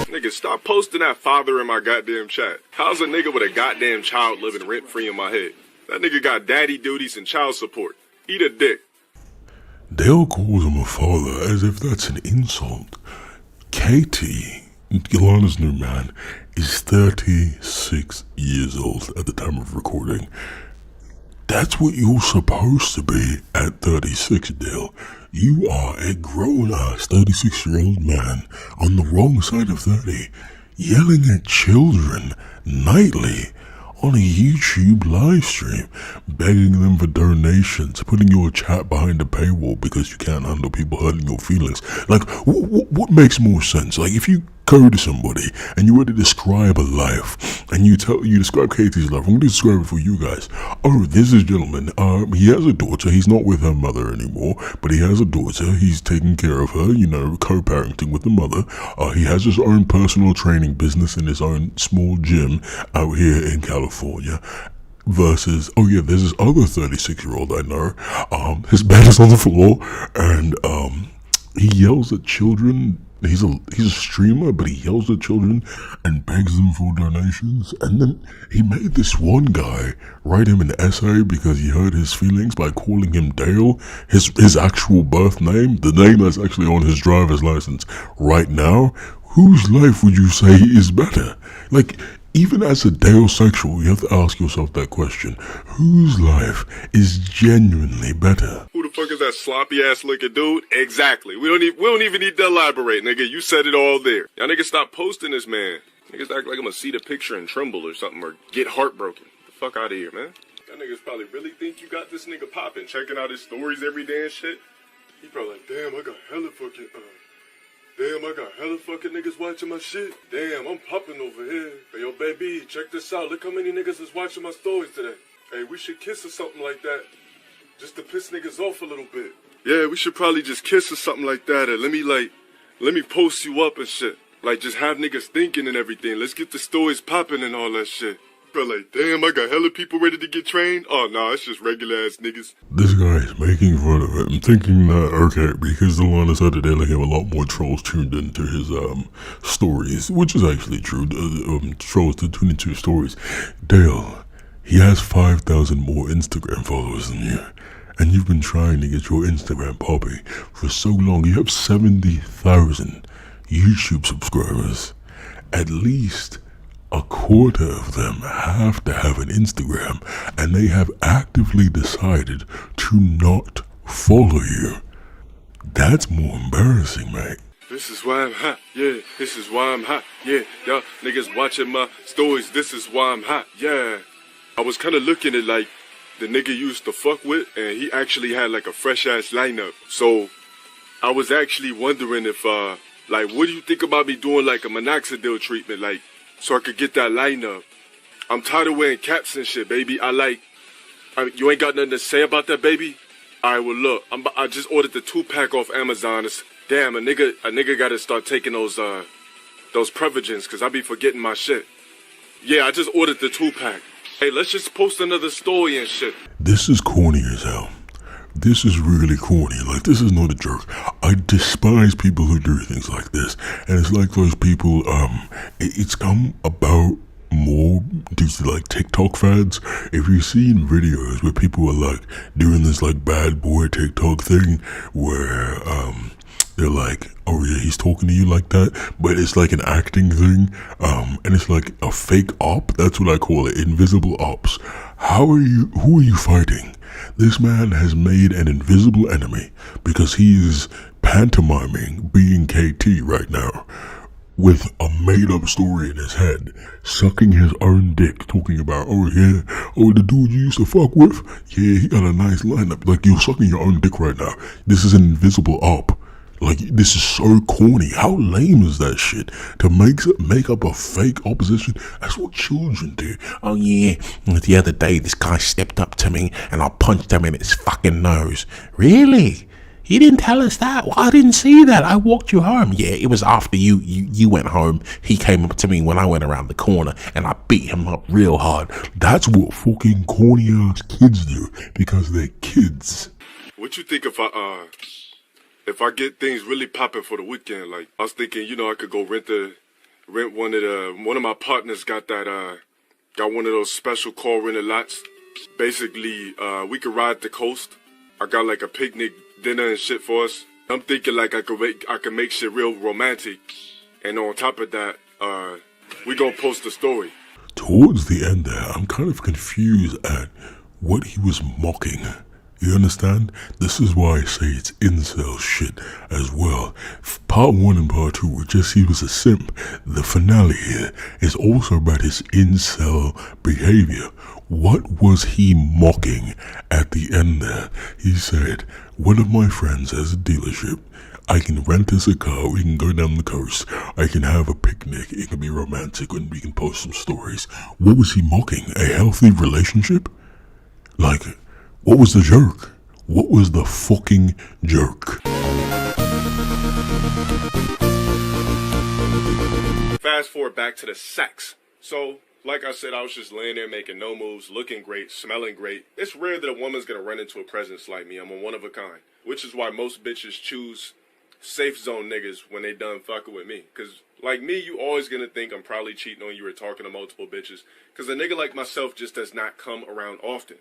Nigga, stop posting that father in my goddamn chat. How's a nigga with a goddamn child living rent-free in my head? That nigga got daddy duties and child support. Eat a dick. Dale calls him a father as if that's an insult. Katie, Ilana's new man, is 36 years old at the time of recording. That's what you're supposed to be at 36, Dale. You are a grown-ass 36-year-old man on the wrong side of 30, yelling at children nightly on a YouTube live stream, begging them for donations, putting your chat behind a paywall because you can't handle people hurting your feelings. Like, what makes more sense? Like, if you go to somebody and you were to describe a life, and you describe Katie's life, I'm going to describe it for you guys. Oh, this is a gentleman. He has a daughter. He's not with her mother anymore, but he has a daughter. He's taking care of her, you know, co-parenting with the mother. He has his own personal training business in his own small gym out here in California. Versus, oh yeah, there's this other 36-year-old I know. His bed is on the floor, and he yells at children. He's a streamer, but he yells at children and begs them for donations. And then he made this one guy write him an essay because he hurt his feelings by calling him Dale, his actual birth name, the name that's actually on his driver's license right now. Whose life would you say is better? Like, even as a Dale-sexual, you have to ask yourself that question. Whose life is genuinely better? Who the fuck is that sloppy ass looking dude? Exactly. We don't even need to elaborate, nigga. You said it all there. Y'all niggas stop posting this man. Niggas act like I'm gonna see the picture and tremble or something or get heartbroken. Get the fuck out of here, man. Y'all niggas probably really think you got this nigga popping, checking out his stories every day and shit. He probably like, damn, I got hella fucking niggas watching my shit. Damn, I'm popping over here. Hey, yo, baby, check this out. Look how many niggas is watching my stories today. Hey, we should kiss or something like that. Just to piss niggas off a little bit. Yeah, we should probably just kiss or something like that. And let me post you up and shit. Like, just have niggas thinking and everything. Let's get the stories popping and all that shit. But like, damn, I got hella people ready to get trained. Oh, nah, it's just regular ass niggas. This guy is making fun of it. I'm thinking that, okay, because the line is today, like, have a lot more trolls tuned into his stories, which is actually true. Trolls to 22 stories. Dale, he has 5,000 more Instagram followers than you. And you've been trying to get your Instagram popping for so long. You have 70,000 YouTube subscribers. At least a quarter of them have to have an Instagram, and they have actively decided to not follow you. That's more embarrassing, mate. This is why I'm hot, yeah. This is why I'm hot, yeah. Y'all niggas watching my stories, this is why I'm hot, yeah. I was kind of looking at like the nigga used to fuck with, and he actually had like a fresh ass lineup. So I was actually wondering if like, what do you think about me doing like a minoxidil treatment, like, so I could get that lineup? I'm tired of wearing caps and shit, baby. You ain't got nothing to say about that, baby? Alright, well look, I just ordered the 2-pack off Amazon. Damn, a nigga gotta start taking those Prevagens, cause I be forgetting my shit. Yeah, I just ordered the 2-pack. Hey, let's just post another story and shit. This is corny as hell. This is really corny. Like, this is not a joke. I despise people who do things like this. And it's like those people, it's come about more due to like TikTok fads. If you've seen videos where people are like doing this like bad boy TikTok thing where they're like, oh yeah, he's talking to you like that, but it's like an acting thing, and it's like a fake op. That's what I call it, invisible ops. Who are you fighting? This man has made an invisible enemy because he is pantomiming being KT right now with a made-up story in his head, sucking his own dick, talking about, oh yeah, oh the dude you used to fuck with, yeah, he got a nice lineup. Like, you're sucking your own dick right now. This is an invisible op. Like, this is so corny. How lame is that shit? To make up a fake opposition? That's what children do. Oh yeah, the other day this guy stepped up to me and I punched him in his fucking nose. Really? You didn't tell us that? Well, I didn't see that. I walked you home. Yeah, it was after you went home. He came up to me when I went around the corner and I beat him up real hard. That's what fucking corny ass kids do because they're kids. What you think if I get things really popping for the weekend? Like, I was thinking, you know, I could go rent one of my partners got one of those special car rental lots. Basically, we could ride the coast. I got like a picnic dinner and shit for us. I'm thinking like I could make shit real romantic. And on top of that, we gonna post a story. Towards the end there, I'm kind of confused at what he was mocking. You understand? This is why I say it's incel shit as well. Part 1 and part 2 were just he was a simp. The finale here is also about his incel behavior. What was he mocking at the end there? He said, one of my friends has a dealership. I can rent us a car, we can go down the coast, I can have a picnic, it can be romantic, and we can post some stories. What was he mocking? A healthy relationship? Like, what was the joke? What was the fucking joke? Fast forward back to the sex. So, like I said, I was just laying there making no moves, looking great, smelling great. It's rare that a woman's gonna run into a presence like me. I'm a one of a kind. Which is why most bitches choose safe zone niggas when they done fucking with me. Cause like me, you always gonna think I'm probably cheating on you or talking to multiple bitches. Cause a nigga like myself just does not come around often.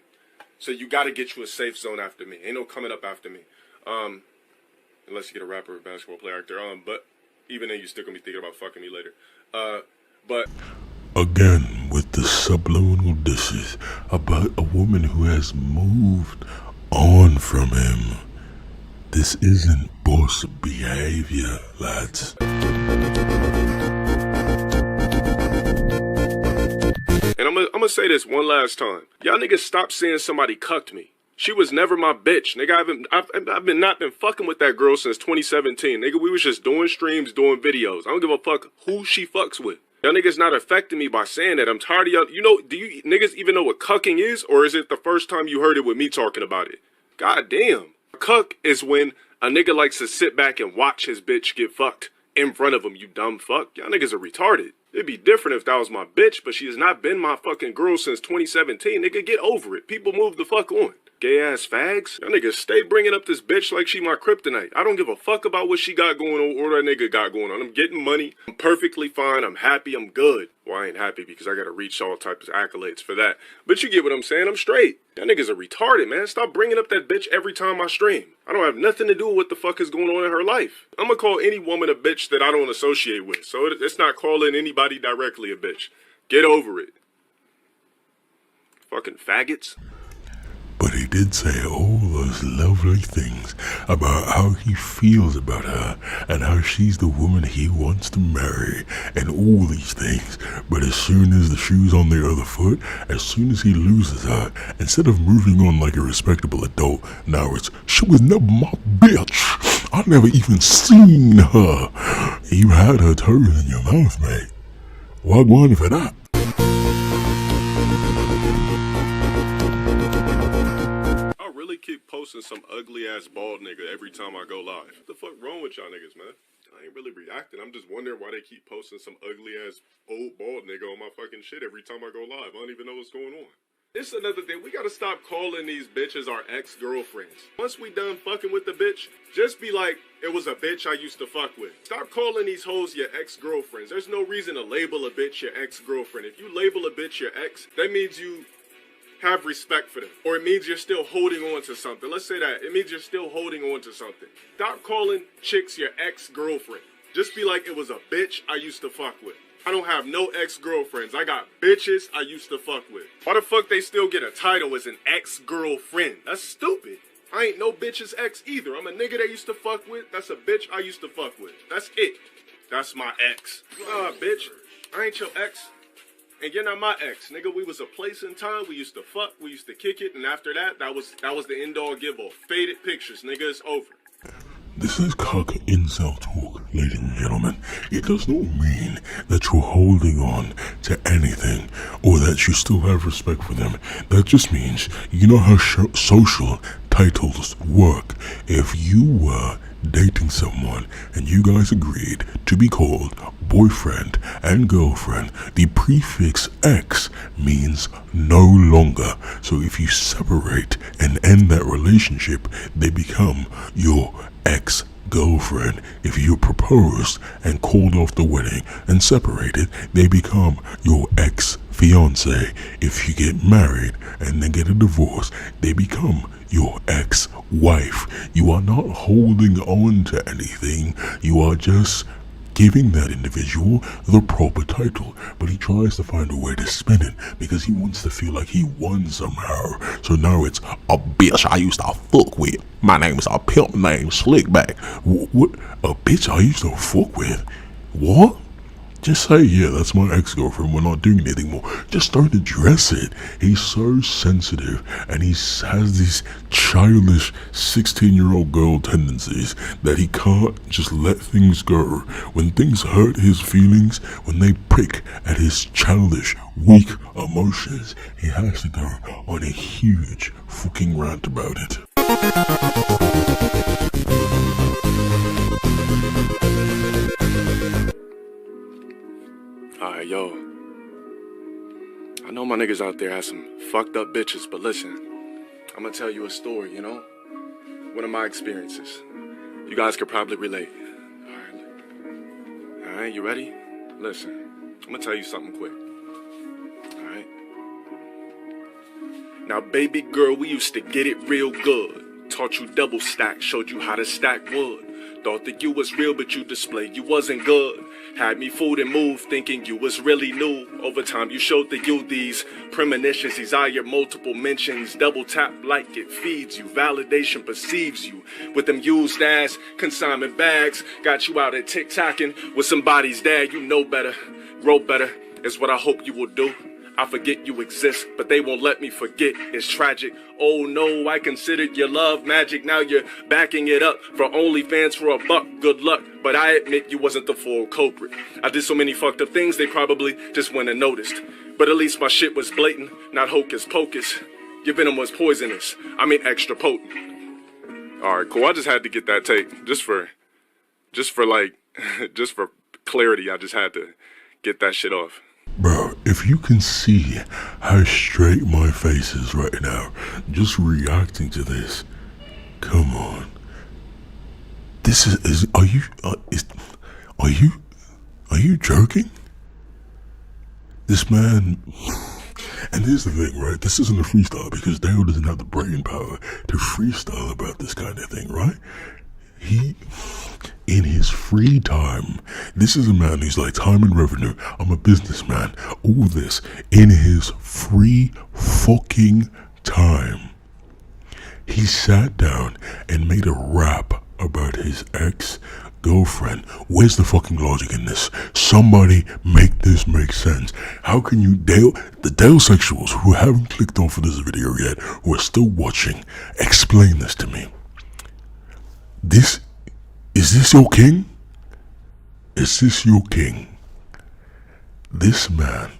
So you gotta get you a safe zone after me. Ain't no coming up after me. Unless you get a rapper or basketball player actor. But even then you still gonna be thinking about fucking me later. But again, with the subliminal dishes about a woman who has moved on from him. This isn't boss behavior, lads. And I'm gonna say this one last time. Y'all niggas stop saying somebody cucked me. She was never my bitch. Nigga, I've not been fucking with that girl since 2017. Nigga, we was just doing streams, doing videos. I don't give a fuck who she fucks with. Y'all niggas not affecting me by saying that. I'm tired of y'all. You know, do you niggas even know what cucking is? Or is it the first time you heard it with me talking about it? God damn. Cuck is when a nigga likes to sit back and watch his bitch get fucked in front of him, you dumb fuck. Y'all niggas are retarded. It'd be different if that was my bitch, but she has not been my fucking girl since 2017. Nigga, get over it. People move the fuck on. Gay ass fags. Y'all niggas stay bringing up this bitch like she my kryptonite. I don't give a fuck about what she got going on or that nigga got going on. I'm getting money. I'm perfectly fine. I'm happy. I'm good. Well, I ain't happy because I gotta reach all types of accolades for that. But you get what I'm saying. I'm straight. Y'all niggas are retarded, man. Stop bringing up that bitch every time I stream. I don't have nothing to do with what the fuck is going on in her life. I'm gonna call any woman a bitch that I don't associate with. So it's not calling anybody directly a bitch. Get over it. Fucking faggots. But he did say all those lovely things about how he feels about her and how she's the woman he wants to marry and all these things. But as soon as the shoe's on the other foot, as soon as he loses her, instead of moving on like a respectable adult, now it's, she was never my bitch. I never even seen her. You had her toes in your mouth, mate. Wagwan for that. Keep posting some ugly ass bald nigga every time I go live. What the fuck wrong with y'all niggas, man? I ain't really reacting. I'm just wondering why they keep posting some ugly ass old bald nigga on my fucking shit every time I go live. I don't even know what's going on. It's another thing. We gotta stop calling these bitches our ex-girlfriends. Once we done fucking with the bitch, just be like, it was a bitch I used to fuck with. Stop calling these hoes your ex-girlfriends. There's no reason to label a bitch your ex-girlfriend. If you label a bitch your ex, that means you have respect for them. Or it means you're still holding on to something. Let's say that. It means you're still holding on to something. Stop calling chicks your ex-girlfriend. Just be like, it was a bitch I used to fuck with. I don't have no ex-girlfriends. I got bitches I used to fuck with. Why the fuck they still get a title as an ex-girlfriend? That's stupid. I ain't no bitch's ex either. I'm a nigga they used to fuck with. That's a bitch I used to fuck with. That's it. That's my ex. Bitch, I ain't your ex. And you're not my ex, nigga. We was a place in time. We used to fuck. We used to kick it. And after that, that was the end-all give-off. Faded pictures, nigga. It's over. This is cock incel talk, ladies and gentlemen. It does not mean that you're holding on to anything or that you still have respect for them. That just means you know how social titles work. If you were dating someone and you guys agreed to be called boyfriend and girlfriend, the prefix X means no longer. So if you separate and end that relationship, they become your ex-girlfriend. If you proposed and called off the wedding and separated, they become your ex-fiance. If you get married and then get a divorce, they become your ex-wife. You are not holding on to anything. You are just giving that individual the proper title, but he tries to find a way to spin it because he wants to feel like he won somehow. So now it's a bitch I used to fuck with. My name is a pimp named Slickback. What? A bitch I used to fuck with? What? Just say, yeah, that's my ex-girlfriend, we're not doing anything more. Just start to address it. He's so sensitive, and he has these childish 16-year-old girl tendencies that he can't just let things go. When things hurt his feelings, when they prick at his childish, weak emotions, he has to go on a huge fucking rant about it. Alright, yo. I know my niggas out there have some fucked up bitches, but listen, I'm gonna tell you a story, you know? One of my experiences. You guys could probably relate. Alright, you ready? Listen, I'm gonna tell you something quick. Alright? Now, baby girl, we used to get it real good. Taught you double stack, showed you how to stack wood. Thought that you was real, but you displayed you wasn't good. Had me fooled and moved, thinking you was really new. Over time, you showed the you these premonitions, desire multiple mentions. Double tap like it feeds you. Validation perceives you. With them used as consignment bags. Got you out at TikToking with somebody's dad. You know better, grow better, is what I hope you will do. I forget you exist, but they won't let me forget. It's tragic. Oh no, I considered your love magic. Now you're backing it up for OnlyFans for $1. Good luck, but I admit you wasn't the full culprit. I did so many fucked up things they probably just wouldn't have noticed. But at least my shit was blatant, not hocus pocus. Your venom was poisonous. I mean extra potent. Alright, cool. I just had to get that take. Just for clarity, I just had to get that shit off. Bro, if you can see how straight my face is right now, just reacting to this, come on. This are you joking? This man, and here's the thing, right? This isn't a freestyle because Dale doesn't have the brain power to freestyle about this kind of thing, right? He, in his free time, this is a man who's like, time and revenue, I'm a businessman, all this, in his free fucking time, he sat down and made a rap about his ex-girlfriend. Where's the fucking logic in this? Somebody make this make sense. How can you, the Dalesexuals who haven't clicked off of this video yet, who are still watching, explain this to me. Is this your king? Is this your king? This man.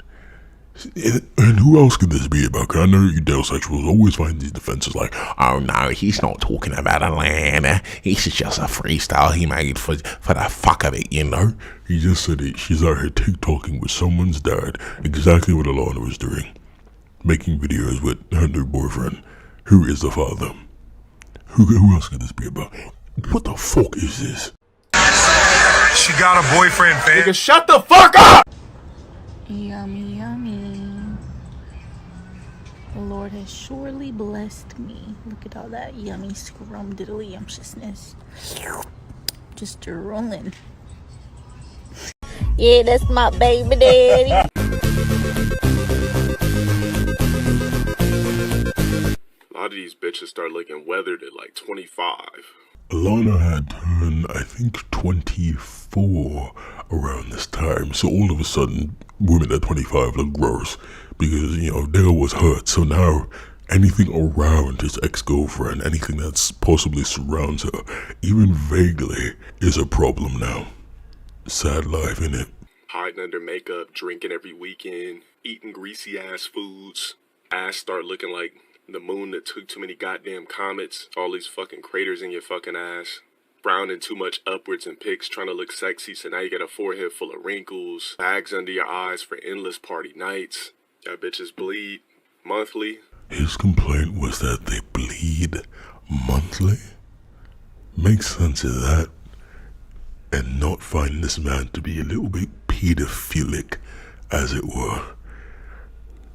And who else could this be about? Because I know you Dalesexuals always find these defenses like, oh no, he's not talking about Atlanta. He's just a freestyle he made for the fuck of it, you know? He just said she's out here TikToking with someone's dad. Exactly what Alana was doing. Making videos with her new boyfriend. Who is the father? Who else could this be about? What the fuck is this? She got a boyfriend, fam. Nigga, shut the fuck up! Yummy, yummy. The Lord has surely blessed me. Look at all that yummy scrumdiddlyumptiousness. Just rolling. Yeah, that's my baby daddy. A lot of these bitches start looking weathered at like 25. Alana had turned, I think, 24 around this time. So all of a sudden, women at 25 look gross because, you know, Dale was hurt. So now anything around his ex-girlfriend, anything that's possibly surrounds her, even vaguely, is a problem now. Sad life, innit? Hiding under makeup, drinking every weekend, eating greasy ass foods. Ass start looking like the moon that took too many goddamn comets. All these fucking craters in your fucking ass. Frowning too much upwards in pics, trying to look sexy, so now you got a forehead full of wrinkles. Bags under your eyes for endless party nights. Y'all bitches bleed monthly. His complaint was that they bleed monthly? Makes sense of that. And not find this man to be a little bit pedophilic, as it were.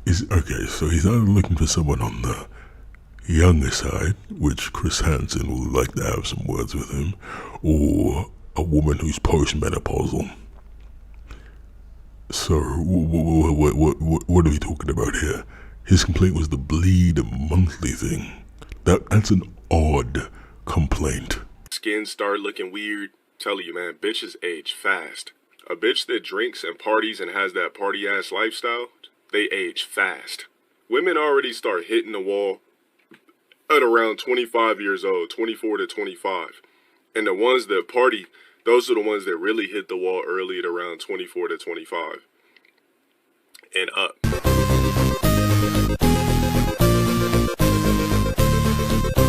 Okay, so he's either looking for someone on the younger side, which Chris Hansen would like to have some words with him, or a woman who's postmenopausal. So, what are we talking about here? His complaint was the bleed monthly thing. That's an odd complaint. Skin start looking weird. Telling you, man, bitches age fast. A bitch that drinks and parties and has that party ass lifestyle, they age fast. Women already start hitting the wall at around 25 years old, 24 to 25. And the ones that party, those are the ones that really hit the wall early at around 24 to 25 and up.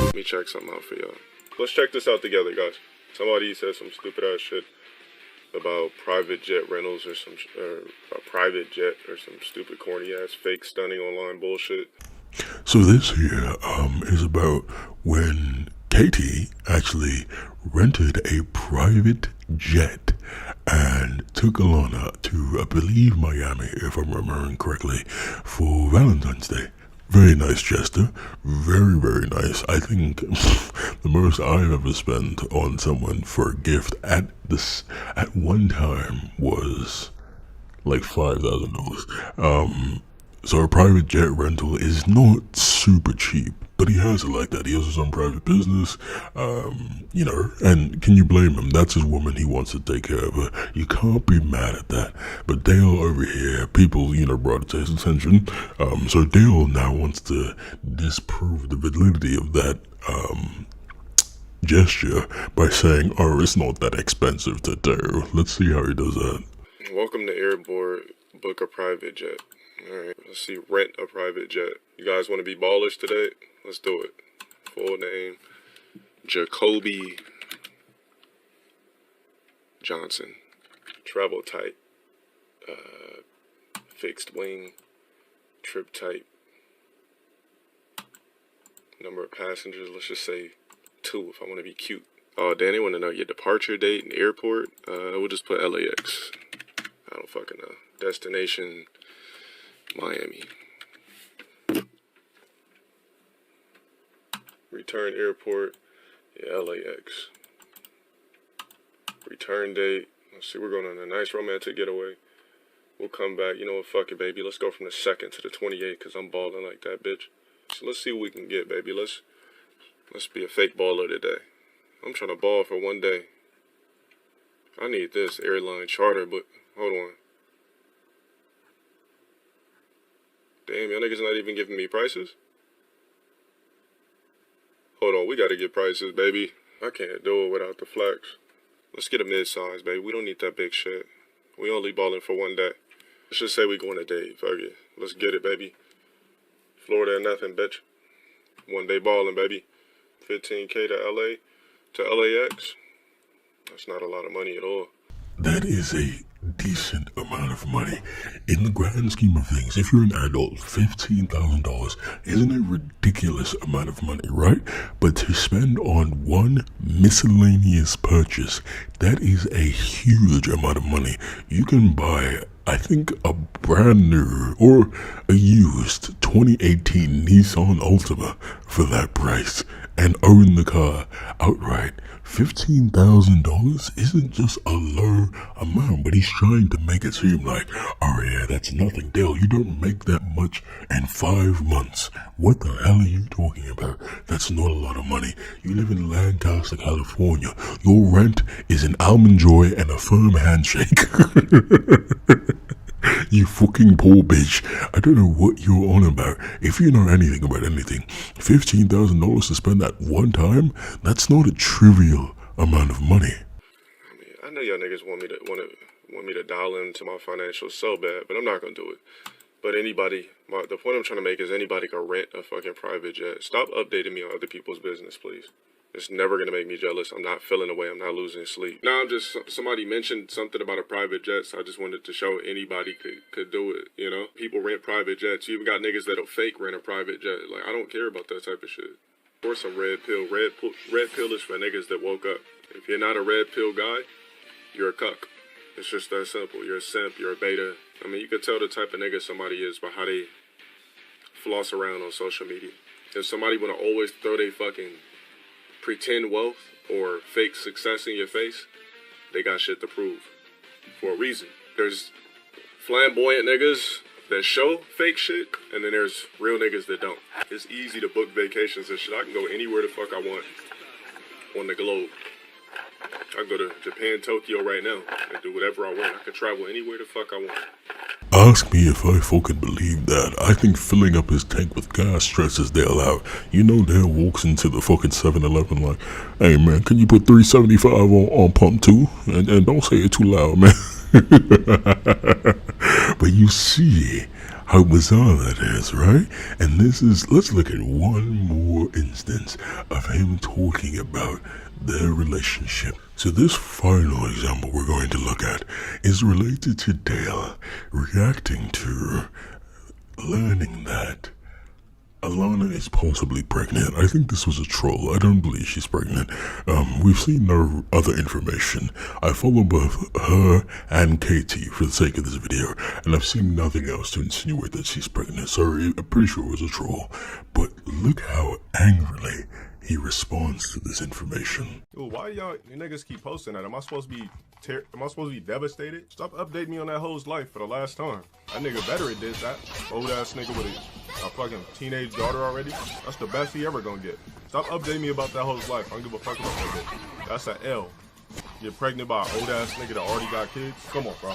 Let me check something out for y'all. Let's check this out together, guys. Somebody said some stupid ass shit about private jet rentals or a private jet or some stupid corny ass fake stunning online bullshit. So this here is about when Katie actually rented a private jet and took Alana to, I believe, Miami, if I'm remembering correctly, for Valentine's Day. Very nice gesture. Very, very nice. I think the most I've ever spent on someone for a gift at one time was like $5,000. So a private jet rental is not super cheap, but he has it like that. He has his own private business, you know, and can you blame him? That's his woman. He wants to take care of her. You can't be mad at that. But Dale over here, people, you know, brought it to his attention. So Dale now wants to disprove the validity of that, gesture by saying, oh, it's not that expensive to do. Let's see how he does that. Welcome to Airport. Book a private jet. Alright, let's see, rent a private jet. You guys want to be ballers today? Let's do it. Full name, Jacoby Johnson. Travel type, fixed wing, trip type. Number of passengers, let's just say 2 if I want to be cute. Oh, Danny, want to know your departure date and airport? We'll just put LAX. I don't fucking know. Destination, Miami. Return airport, yeah, LAX. Return date, let's see, we're going on a nice romantic getaway. We'll come back, you know what, fuck it, baby. Let's go from the 2nd to the 28th, because I'm balling like that, bitch. So let's see what we can get, baby. Let's be a fake baller today. I'm trying to ball for one day. I need this airline charter, but hold on. Damn, y'all niggas not even giving me prices? Hold on, we gotta get prices, baby. I can't do it without the flex. Let's get a mid-size, baby. We don't need that big shit. We only balling for one day. Let's just say we going a date. Fuck it. Let's get it, baby. Florida or nothing, bitch. One day balling, baby. 15K to LA, to LAX. That's not a lot of money at all. That is a decent amount of money. In the grand scheme of things, if you're an adult, $15,000 isn't a ridiculous amount of money, right? But to spend on one miscellaneous purchase, that is a huge amount of money. You can buy, I think, a brand new or a used 2018 Nissan Altima for that price and own the car outright. $15,000 isn't just a low amount, but he's trying to make it seem like, oh yeah, that's nothing. Dale, you don't make that much in 5 months. What the hell are you talking about? That's not a lot of money. You live in Lancaster, California. Your rent is an almond joy and a firm handshake. You fucking poor bitch. I don't know what you're on about. If you know anything about anything, $15,000 to spend at one time, that's not a trivial amount of money. I mean, I know y'all niggas want me to dial into my financials so bad, but I'm not gonna do it. But anybody, the point I'm trying to make is anybody can rent a fucking private jet. Stop updating me on other people's business, please. It's never going to make me jealous. I'm not feeling away. I'm not losing sleep. Now, somebody mentioned something about a private jet, so I just wanted to show anybody could do it, you know? People rent private jets. You even got niggas that'll fake rent a private jet. Like, I don't care about that type of shit. Or some red pill. Red pill is for niggas that woke up. If you're not a red pill guy, you're a cuck. It's just that simple. You're a simp. You're a beta. I mean, you can tell the type of nigga somebody is by how they floss around on social media. If somebody want to always throw their fucking pretend wealth or fake success in your face, they got shit to prove for a reason. There's flamboyant niggas that show fake shit, and then there's real niggas that don't. It's easy to book vacations and shit. I can go anywhere the fuck I want on the globe. I can go to Japan, Tokyo right now and do whatever I want. I can travel anywhere the fuck I want. Ask me if I fucking believe that. I think filling up his tank with gas stresses Dale out. You know, Dale walks into the fucking 7-Eleven like, hey man, can you put 375 on pump 2? And don't say it too loud, man. But you see how bizarre that is, right? And let's look at one more instance of him talking about their relationship. So this final example we're going to look at is related to Dale reacting to learning that Alana is possibly pregnant. I think this was a troll. I don't believe she's pregnant. We've seen no other information. I follow both her and Katie for the sake of this video, and I've seen nothing else to insinuate that she's pregnant. So I'm pretty sure it was a troll. But look how angrily he responds to this information. Yo, why you niggas keep posting that? Am I supposed to be devastated? Stop updating me on that hoe's life for the last time. That nigga better it did that. Old ass nigga with a fucking teenage daughter already. That's the best he ever gonna get. Stop updating me about that hoe's life. I don't give a fuck about that bitch. That's an L. Get pregnant by an old ass nigga that already got kids? Come on, bro.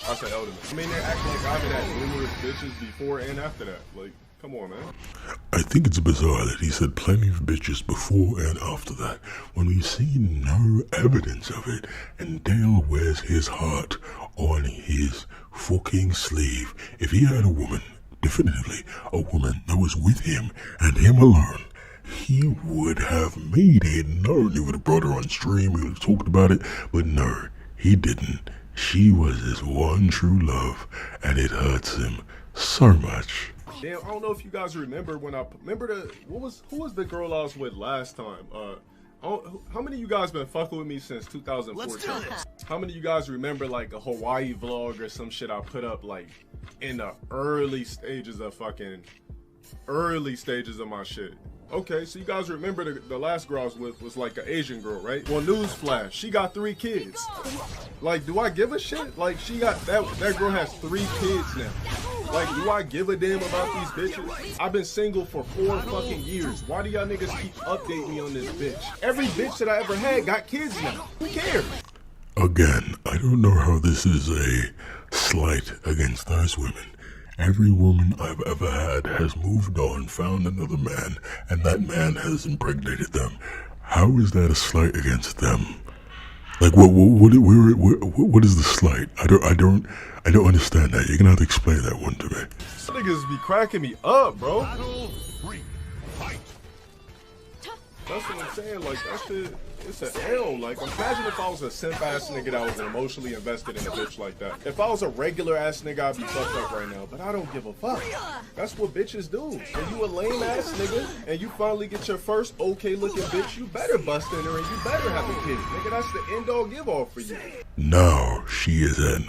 That's an L to me. I mean, they act like I've been at numerous bitches before and after that. Like, come on, man. I think it's bizarre that he said plenty of bitches before and after that, when we've seen no evidence of it, and Dale wears his heart on his fucking sleeve. If he had a woman, definitively a woman that was with him and him alone, he would have made it known. He would have brought her on stream, he would have talked about it, but no, he didn't. She was his one true love, and it hurts him so much. Damn, I don't know if you guys remember when who was the girl I was with last time? How many of you guys been fucking with me since 2014? How many of you guys remember like a Hawaii vlog or some shit I put up like in the early stages of my shit? Okay, so you guys remember the last girl I was with was like an Asian girl, right? Well, newsflash, she got 3 kids. Like, do I give a shit? Like, she got, that girl has 3 kids now. Like, do I give a damn about these bitches? I've been single for 4 fucking years. Why do y'all niggas keep updating me on this bitch? Every bitch that I ever had got kids now. Who cares? Again, I don't know how this is a slight against those women. Every woman I've ever had has moved on, found another man, and that man has impregnated them. How is that a slight against them? Like, what is the slight? I don't understand that. You're gonna have to explain that one to me. These niggas be cracking me up, bro. That's what I'm saying. Like, that shit, it's an L. Like, imagine if I was a simp ass nigga that was emotionally invested in a bitch like that. If I was a regular ass nigga, I'd be fucked up right now. But I don't give a fuck. That's what bitches do. When you a lame ass nigga and you finally get your first okay looking bitch, you better bust in her and you better have a kid. Nigga, that's the end all give all for you. Now she is an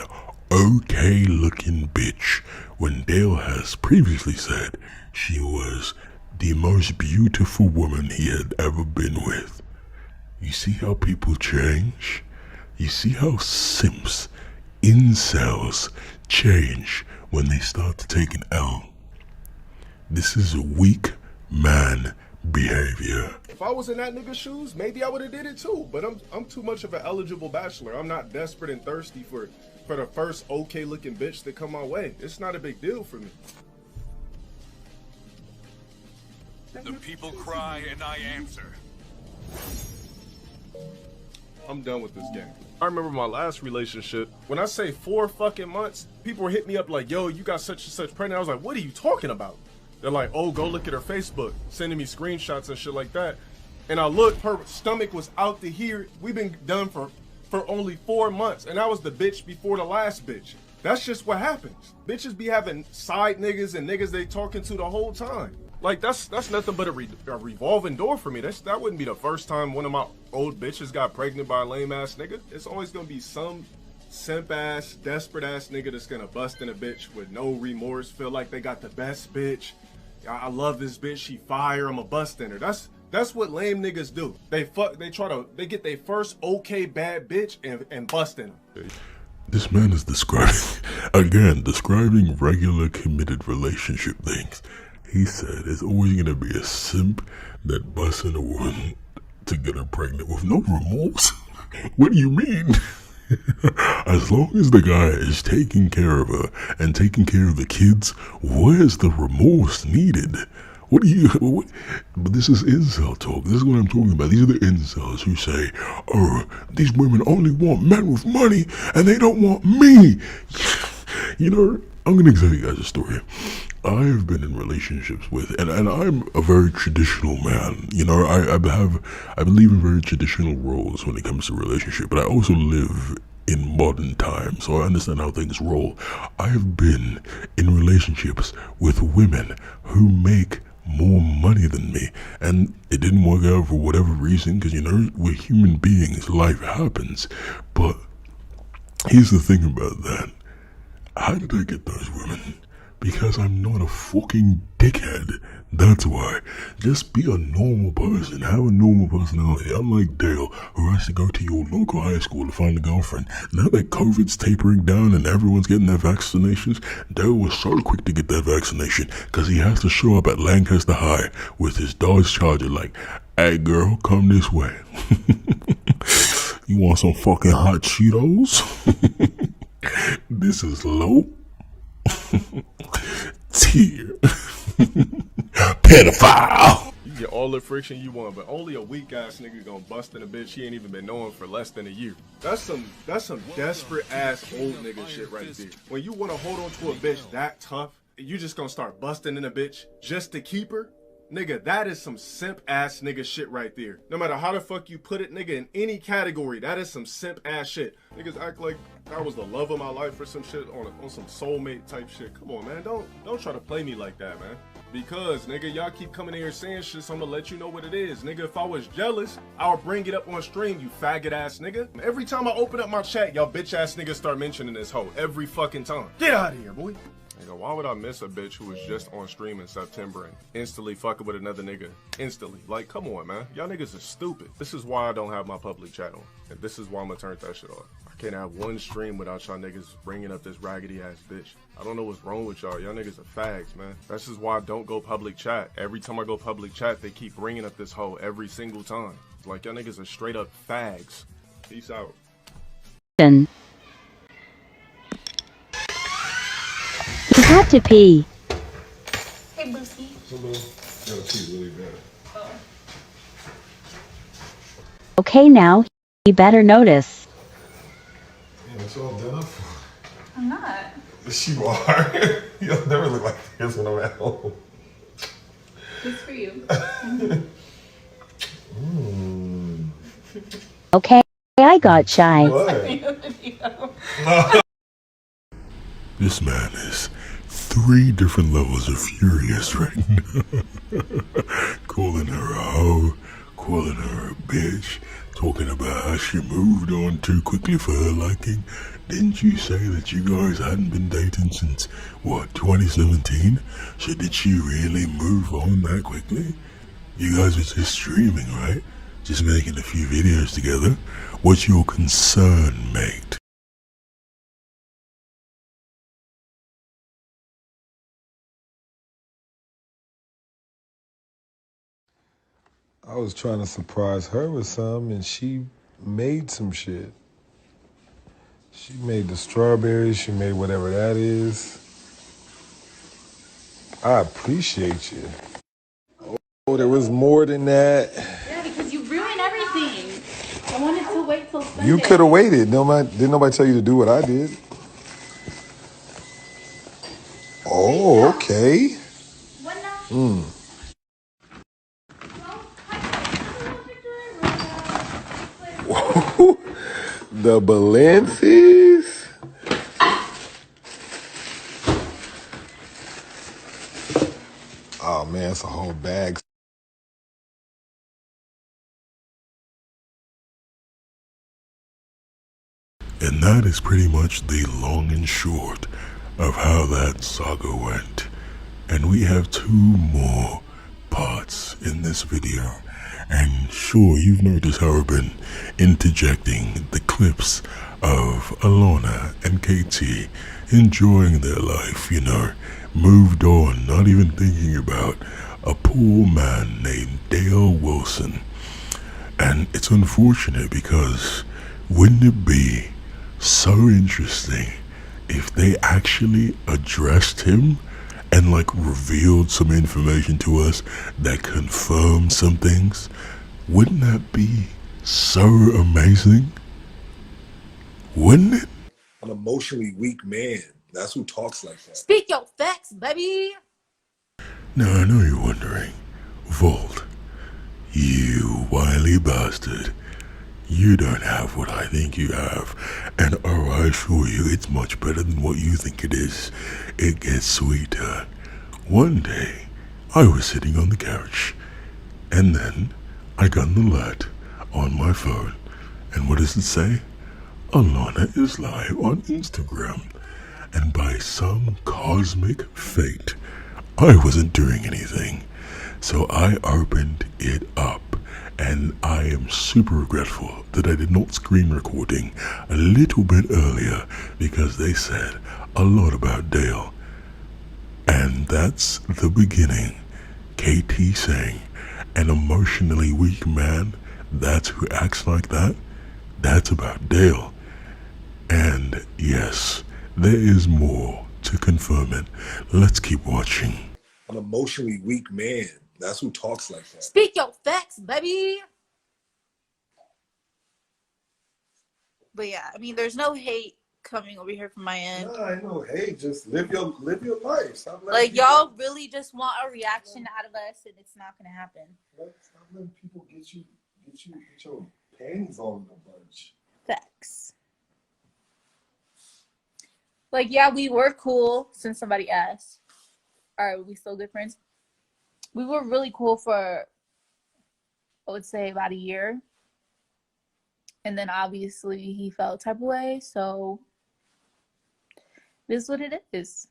okay looking bitch, when Dale has previously said she was the most beautiful woman he had ever been with. You see how people change? You see how simps, incels, change when they start to take an L? This is weak man behavior. If I was in that nigga's shoes, maybe I would have did it too. But I'm too much of an eligible bachelor. I'm not desperate and thirsty for the first okay looking bitch that come my way. It's not a big deal for me. The people cry and I answer. I'm done with this game. I remember my last relationship. When I say 4 fucking months, people were hitting me up like, yo, you got such and such pregnant. I was like, what are you talking about? They're like, oh, go look at her Facebook, sending me screenshots and shit like that. And I looked, her stomach was out to here. We've been done for only 4 months. And I was the bitch before the last bitch. That's just what happens. Bitches be having side niggas and niggas they talking to the whole time. Like, that's nothing but a revolving door for me. That wouldn't be the first time one of my old bitches got pregnant by a lame ass nigga. It's always gonna be some simp ass, desperate ass nigga that's gonna bust in a bitch with no remorse, feel like they got the best bitch. I love this bitch, she fire, I'ma bust in her. That's That's what lame niggas do. They get their first okay bad bitch and bust in them. This man is describing regular committed relationship things. He said it's always gonna be a simp that busts in a woman to get her pregnant with no remorse. What do you mean? As long as the guy is taking care of her and taking care of the kids, where's the remorse needed? But this is incel talk. This is what I'm talking about. These are the incels who say, oh, these women only want men with money and they don't want me. You know, I'm going to tell you guys a story. I've been in relationships with, and I'm a very traditional man. You know, I believe in very traditional roles when it comes to relationship, but I also live in modern times, so I understand how things roll. I have been in relationships with women who make more money than me, and it didn't work out for whatever reason, because, you know, we're human beings, life happens. But here's the thing about that. How did I get those women? Because I'm not a fucking dickhead. That's why. Just be a normal person. Have a normal personality. Unlike Dale, who has to go to your local high school to find a girlfriend. Now that COVID's tapering down and everyone's getting their vaccinations, Dale was so quick to get that vaccination because he has to show up at Lancaster High with his Dodge Charger like, hey girl, come this way. You want some fucking hot Cheetos? This is low. Tier. Pedophile. You get all the friction you want, but only a weak ass nigga gonna bust in a bitch he ain't even been knowing for less than a year. That's some desperate ass old nigga shit right there. When you wanna hold on to a bitch that tough, you just gonna start busting in a bitch just to keep her? Nigga, that is some simp ass nigga shit right there. No matter how the fuck you put it, nigga, in any category, that is some simp ass shit. Niggas act like that was the love of my life or some shit on some soulmate type shit. Come on, man, don't try to play me like that, man. Because, nigga, y'all keep coming in here saying shit, so I'm gonna let you know what it is. Nigga, if I was jealous, I would bring it up on stream, you faggot ass nigga. Every time I open up my chat, y'all bitch ass niggas start mentioning this hoe. Every fucking time. Get out of here, boy. Nigga, why would I miss a bitch who was just on stream in September and instantly fucking with another nigga? Instantly. Like, come on, man. Y'all niggas are stupid. This is why I don't have my public chat on. And this is why I'm gonna turn that shit off. I can't have one stream without y'all niggas bringing up this raggedy ass bitch. I don't know what's wrong with y'all. Y'all niggas are fags, man. This is why I don't go public chat. Every time I go public chat, they keep bringing up this hoe every single time. Like, y'all niggas are straight up fags. Peace out. You had to pee. Hey, Boosie. Hello. Gotta pee really bad. Oh. Okay, now you better notice. Yeah, it's all done up. I'm not. Yes, you are. You'll never look like this when I'm at home. It's for you. Okay, I got shy. What? This man is 3 different levels of furious right now. Calling her a hoe, calling her a bitch, talking about how she moved on too quickly for her liking. Didn't you say that you guys hadn't been dating since, what, 2017? So did she really move on that quickly? You guys were just streaming, right? Just making a few videos together. What's your concern, mate? I was trying to surprise her with some, and she made some shit. She made the strawberries, she made whatever that is. I appreciate you. Oh, there was more than that. Yeah, because you ruined everything. I wanted to wait till Sunday. You could have waited. Didn't nobody tell you to do what I did? Oh, okay. What now? Whoa, the Balenci's? Oh man, it's a whole bag. And that is pretty much the long and short of how that saga went. And we have 2 more parts in this video. And sure, you've noticed how I've been interjecting the clips of Alana and KT enjoying their life, you know, moved on, not even thinking about a poor man named Dale Wilson. And it's unfortunate because wouldn't it be so interesting if they actually addressed him and like revealed some information to us that confirmed some things? Wouldn't that be so amazing? Wouldn't it? An emotionally weak man. That's who talks like that. Speak your facts, baby. Now I know you're wondering, Vault, you wily bastard, you don't have what I think you have, and oh, I assure you it's much better than what you think it is. It gets sweeter. One day, I was sitting on the couch, and then I got an alert on my phone, and what does it say? Alana is live on Instagram, and by some cosmic fate, I wasn't doing anything, so I opened it up. And I am super regretful that I did not screen recording a little bit earlier because they said a lot about Dale. And that's the beginning. KT saying, an emotionally weak man, that's who acts like that? That's about Dale. And yes, there is more to confirm it. Let's keep watching. An emotionally weak man. That's who talks like that. Speak your facts, baby. But yeah, I mean, there's no hate coming over here from my end. No, I know. Hey, just live your life. Stop like y'all really just want a reaction out of us, and it's not gonna happen. Stop letting people get your panties all in a bunch. Facts. Like, yeah, we were cool since somebody asked. Are we still good friends? We were really cool for, I would say, about a year. And then obviously he felt type of way. So this is what it is.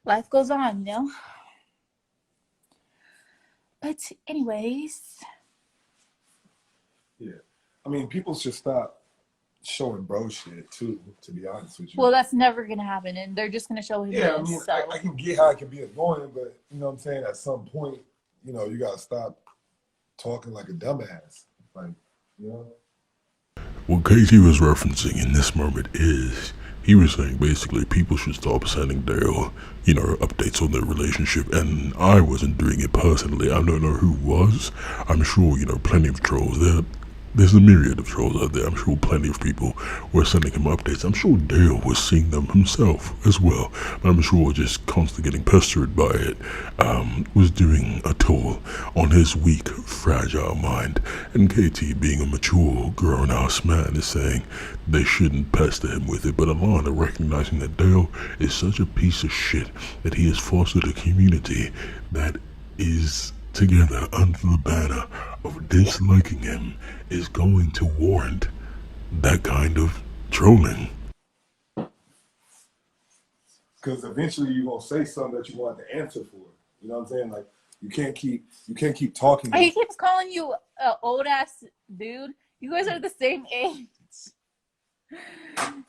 Life goes on, you know? But anyways. Yeah. I mean, people should stop showing bro shit too, to be honest with you. Well, that's never gonna happen, and they're just gonna show him. Yeah, I mean, I can get how it can be annoying, but you know what I'm saying? At some point, you know, you gotta stop talking like a dumbass. Like, you know? What KT was referencing in this moment is, he was saying basically people should stop sending Dale, you know, updates on their relationship, and I wasn't doing it personally. I don't know who was. I'm sure, you know, plenty of trolls there. There's a myriad of trolls out there. I'm sure plenty of people were sending him updates. I'm sure Dale was seeing them himself as well. But I'm sure just constantly getting pestered by it was doing a toll on his weak, fragile mind. And KT, being a mature, grown-ass man, is saying they shouldn't pester him with it. But Alana, recognizing that Dale is such a piece of shit that he has fostered a community that is together under the banner of disliking him, is going to warrant that kind of trolling. Because eventually you're gonna say something that you want to answer for. You know what I'm saying? Like, you can't keep talking. He keeps calling you an old ass dude. You guys are the same age.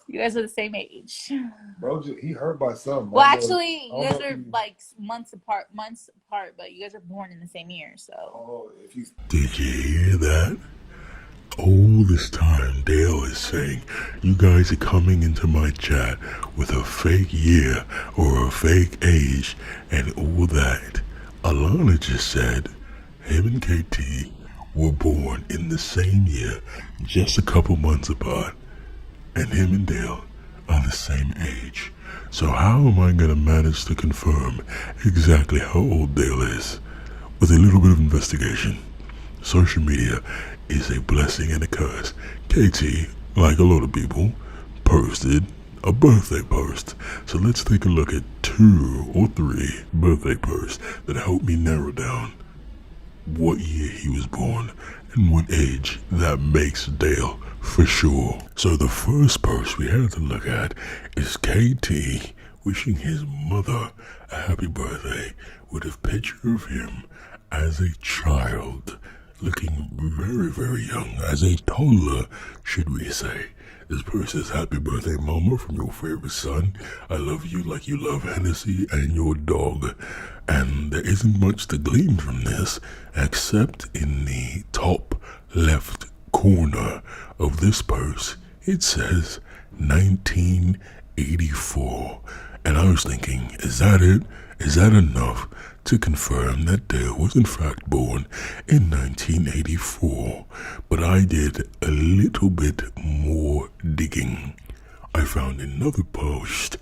You guys are the same age. Bro, he hurt by something. Well, actually, you guys are like months apart, but you guys are born in the same year, so. Oh, Did you hear that? All this time, Dale is saying, you guys are coming into my chat with a fake year or a fake age and all that. Alana just said him and KT were born in the same year, just a couple months apart. And him and Dale are the same age. So how am I going to manage to confirm exactly how old Dale is? With a little bit of investigation. Social media is a blessing and a curse. KT, like a lot of people, posted a birthday post. So let's take a look at 2 or 3 birthday posts that help me narrow down what year he was born and what age that makes Dale for sure. So the first post we have to look at is KT wishing his mother a happy birthday with a picture of him as a child, looking very, very young, as a toddler, should we say. This person says, happy birthday, mama, from your favorite son. I love you like you love Hennessy and your dog. And there isn't much to glean from this, except in the top left corner of this post, it says 1984. And I was thinking, is that it? Is that enough to confirm that Dale was in fact born in 1984? But I did a little bit more digging. I found another post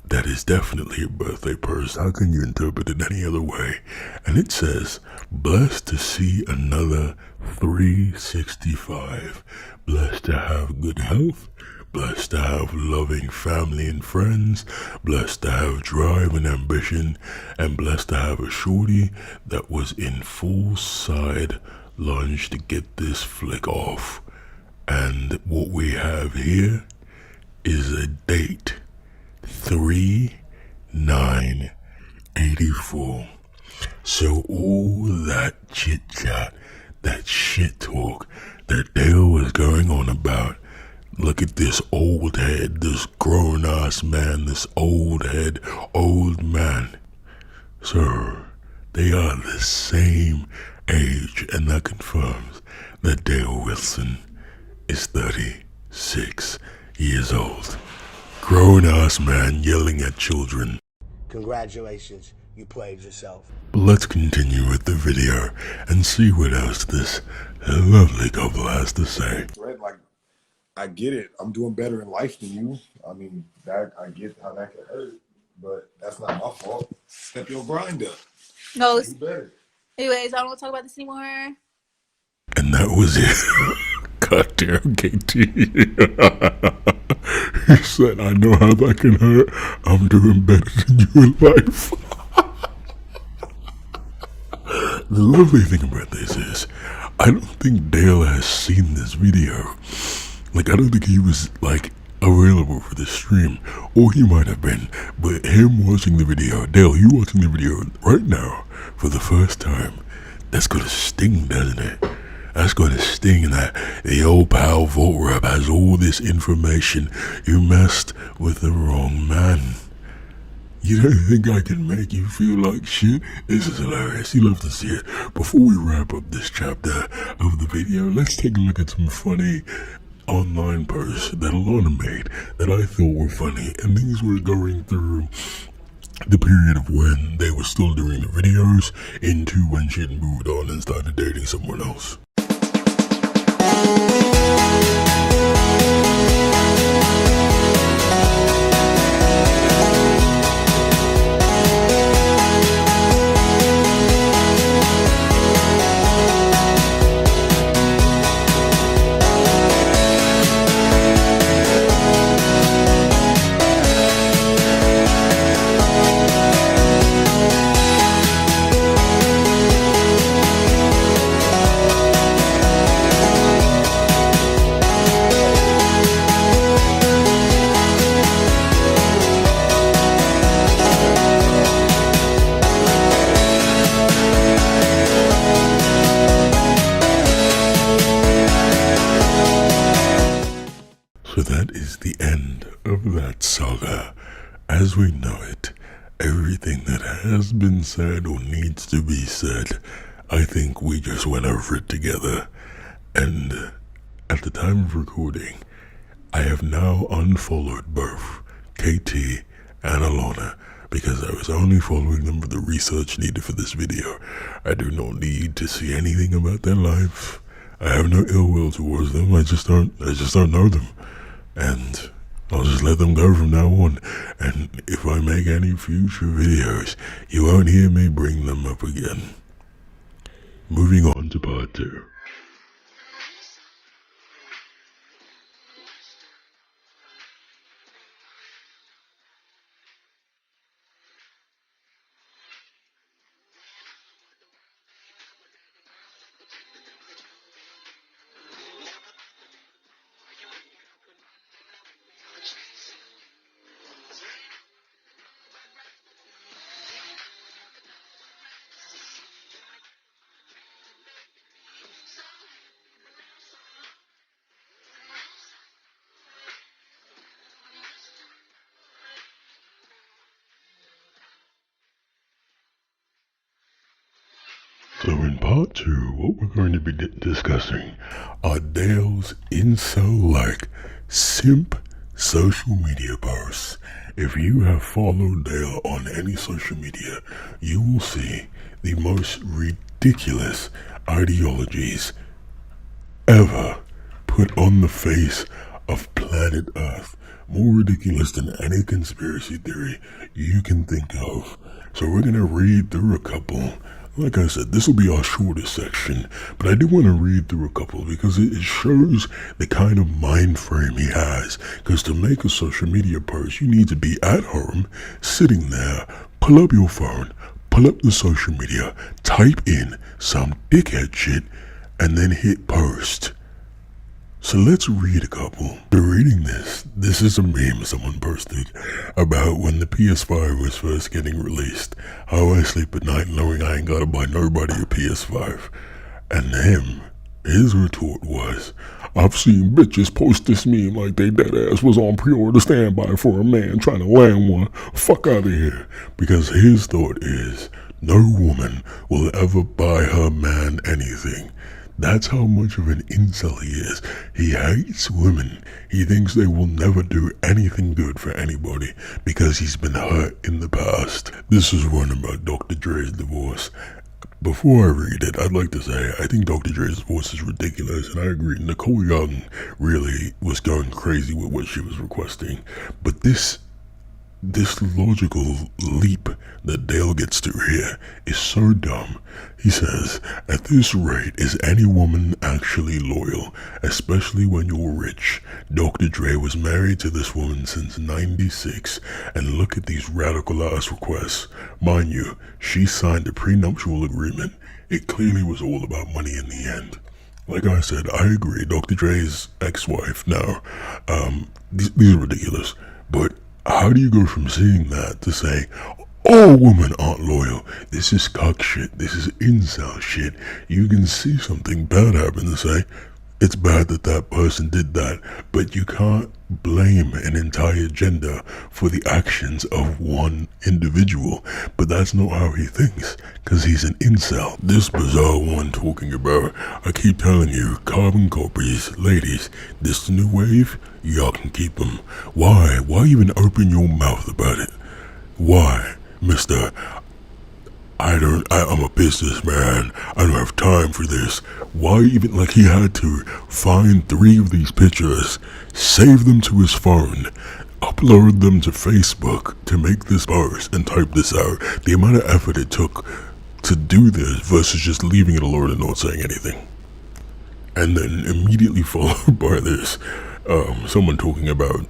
that is definitely a birthday post. How can you interpret it any other way? And it says, blessed to see another 365. Blessed to have good health. Blessed to have loving family and friends, blessed to have drive and ambition, and blessed to have a shorty that was in full side lunge to get this flick off. And what we have here is a date, 3/9/84. So all that chit chat, that shit talk that Dale was going on about, look at this old head, this grown-ass man, this old head, old man. Sir, they are the same age, and that confirms that Dale Wilson is 36 years old. Grown-ass man yelling at children. Congratulations, you played yourself. But let's continue with the video and see what else this lovely couple has to say. Right, like, I get it. I'm doing better in life than you. I mean, that I get how that could hurt, but that's not my fault. Step your grind up. No. Do better. Anyways, I don't want to talk about this anymore. And that was it. Goddamn KT. He said, I know how that can hurt. I'm doing better than you in life. The lovely thing about this is, I don't think Dale has seen this video. Like, I don't think he was, like, available for the stream. Or he might have been. But him watching the video, Dale, you watching the video right now for the first time, that's gonna sting, doesn't it? That's gonna sting that the old pal VaultRep has all this information. You messed with the wrong man. You don't think I can make you feel like shit? This is hilarious. You love to see it. Before we wrap up this chapter of the video, let's take a look at some funny online posts that Alana made that I thought were funny, and these were going through the period of when they were still doing the videos into when she had moved on and started dating someone else. So that is the end of that saga as we know it. Everything that has been said or needs to be said, I think we just went over it together. And at the time of recording, I have now unfollowed both KT and Alana because I was only following them for the research needed for this video. I do not need to see anything about their life. I have no ill will towards them. I just don't know them. And I'll just let them go from now on. And if I make any future videos, you won't hear me bring them up again. Moving on to part 2. So in part 2, what we're going to be discussing are Dale's incel-like simp social media posts. If you have followed Dale on any social media, you will see the most ridiculous ideologies ever put on the face of planet Earth. More ridiculous than any conspiracy theory you can think of. So we're going to read through a couple. Like I said, this will be our shortest section, but I do want to read through a couple because it shows the kind of mind frame he has. Because to make a social media post, you need to be at home, sitting there, pull up your phone, pull up the social media, type in some dickhead shit, and then hit post. So let's read a couple. After reading this is a meme someone posted about when the PS5 was first getting released. How I sleep at night knowing I ain't gotta buy nobody a PS5. And his retort was, I've seen bitches post this meme like they dead ass was on pre-order standby for a man trying to land one. Fuck out of here. Because his thought is, no woman will ever buy her man anything. That's how much of an incel he is. He hates women. He thinks they will never do anything good for anybody because he's been hurt in the past. This is one about Dr. Dre's divorce. Before I read it, I'd like to say I think Dr. Dre's divorce is ridiculous, and I agree. Nicole Young really was going crazy with what she was requesting. But this logical leap that Dale gets to here is so dumb. He says, at this rate, is any woman actually loyal, especially when you're rich? Dr. Dre was married to this woman since '96, and look at these radical ass requests. Mind you, she signed a prenuptial agreement. It clearly was all about money in the end. Like I said, I agree, Dr. Dre's ex-wife now, these are ridiculous, but how do you go from seeing that to say, all women aren't loyal? This is cock shit. This is incel shit. You can see something bad happen and say, it's bad that that person did that, but you can't blame an entire gender for the actions of one individual. But that's not how he thinks, because he's an incel. This bizarre one talking about, I keep telling you, carbon copies, ladies, this the new wave, y'all can keep them. Why? Why even open your mouth about it? Why, mister? I'm a businessman. I don't have time for this. Why even, like, he had to find 3 of these pictures, save them to his phone, upload them to Facebook to make this post and type this out. The amount of effort it took to do this versus just leaving it alone and not saying anything. And then immediately followed by this, someone talking about,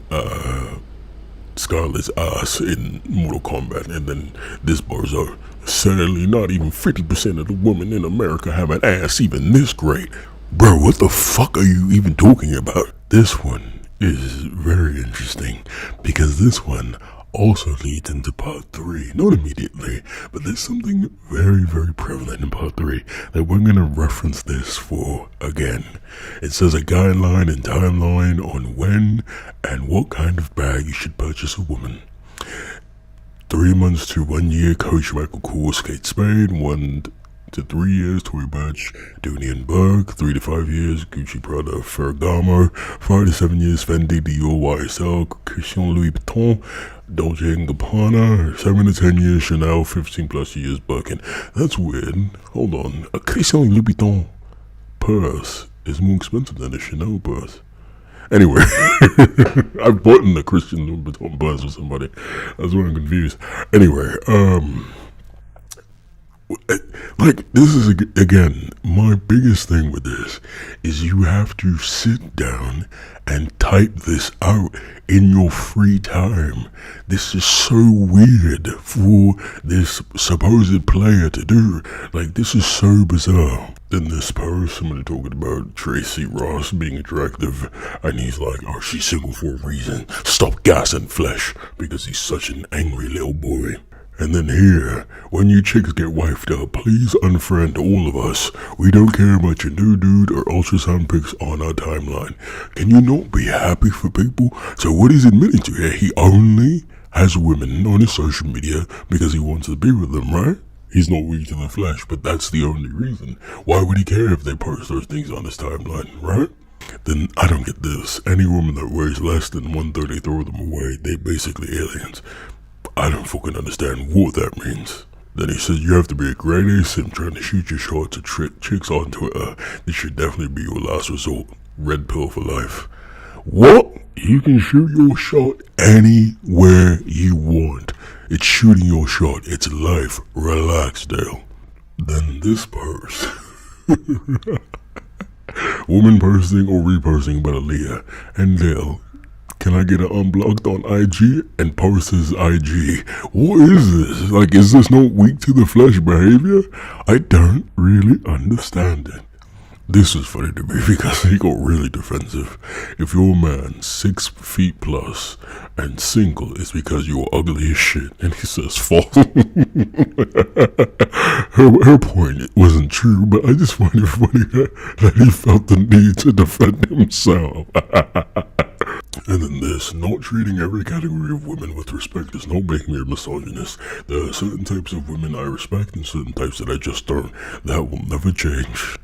Scarlett's ass in Mortal Kombat, and then this bozo. Sadly, not even 50% of the women in America have an ass even this great. Bro, what the fuck are you even talking about? This one is very interesting, because this one also leads into part 3. Not immediately, but there's something very, very prevalent in part 3 that we're going to reference this for again. It says a guideline and timeline on when and what kind of bag you should purchase a woman. 3 months to 1 year, Coach Michael Kors, Kate Spade. 1 to 3 years, Tory Burch, Dooney and Berg. 3 to 5 years, Gucci, Prada, Ferragamo. 5 to 7 years, Fendi, Dior, YSL, Christian Louis Vuitton, Dolce & Gabbana. 7 to 10 years, Chanel. 15 plus years, Birkin. That's weird. Hold on. A Christian Louis Vuitton purse is more expensive than a Chanel purse. Anyway, I've bought in a Christian Louis Vuitton purse for somebody. That's why I'm confused. Anyway, like, this is, again, my biggest thing with this is you have to sit down and type this out in your free time. This is so weird for this supposed player to do. Like, this is so bizarre. In this post, somebody talking about Tracy Ross being attractive, and he's like, oh, she's single for a reason. Stop gassing flesh, because he's such an angry little boy. And then here, when you chicks get wifed up, please unfriend all of us. We don't care about your new dude or ultrasound pics on our timeline. Can you not be happy for people? So what he's admitting to here, he only has women on his social media because he wants to be with them, right? He's not weak to the flesh, but that's the only reason. Why would he care if they post those things on his timeline, right? Then I don't get this. Any woman that weighs less than 130, throw them away. They basically aliens. I don't fucking understand what that means. Then he says you have to be a grade A simp trying to shoot your shot to trick chicks on Twitter. This should definitely be your last resort. Red pill for life. What? You can shoot your shot anywhere you want. It's shooting your shot. It's life. Relax, Dale. Then this post. Woman posting or reposting about Aaliyah. And Dale, can I get it unblocked on IG? And post his IG. What is this? Like, is this not weak to the flesh behavior? I don't really understand it. This is funny to me because he got really defensive. If you're a man 6 feet plus and single, it's because you're ugly as shit. And he says false. her point wasn't true, but I just find it funny that he felt the need to defend himself. And then this, not treating every category of women with respect does not make me a misogynist. There are certain types of women I respect and certain types that I just don't. That will never change.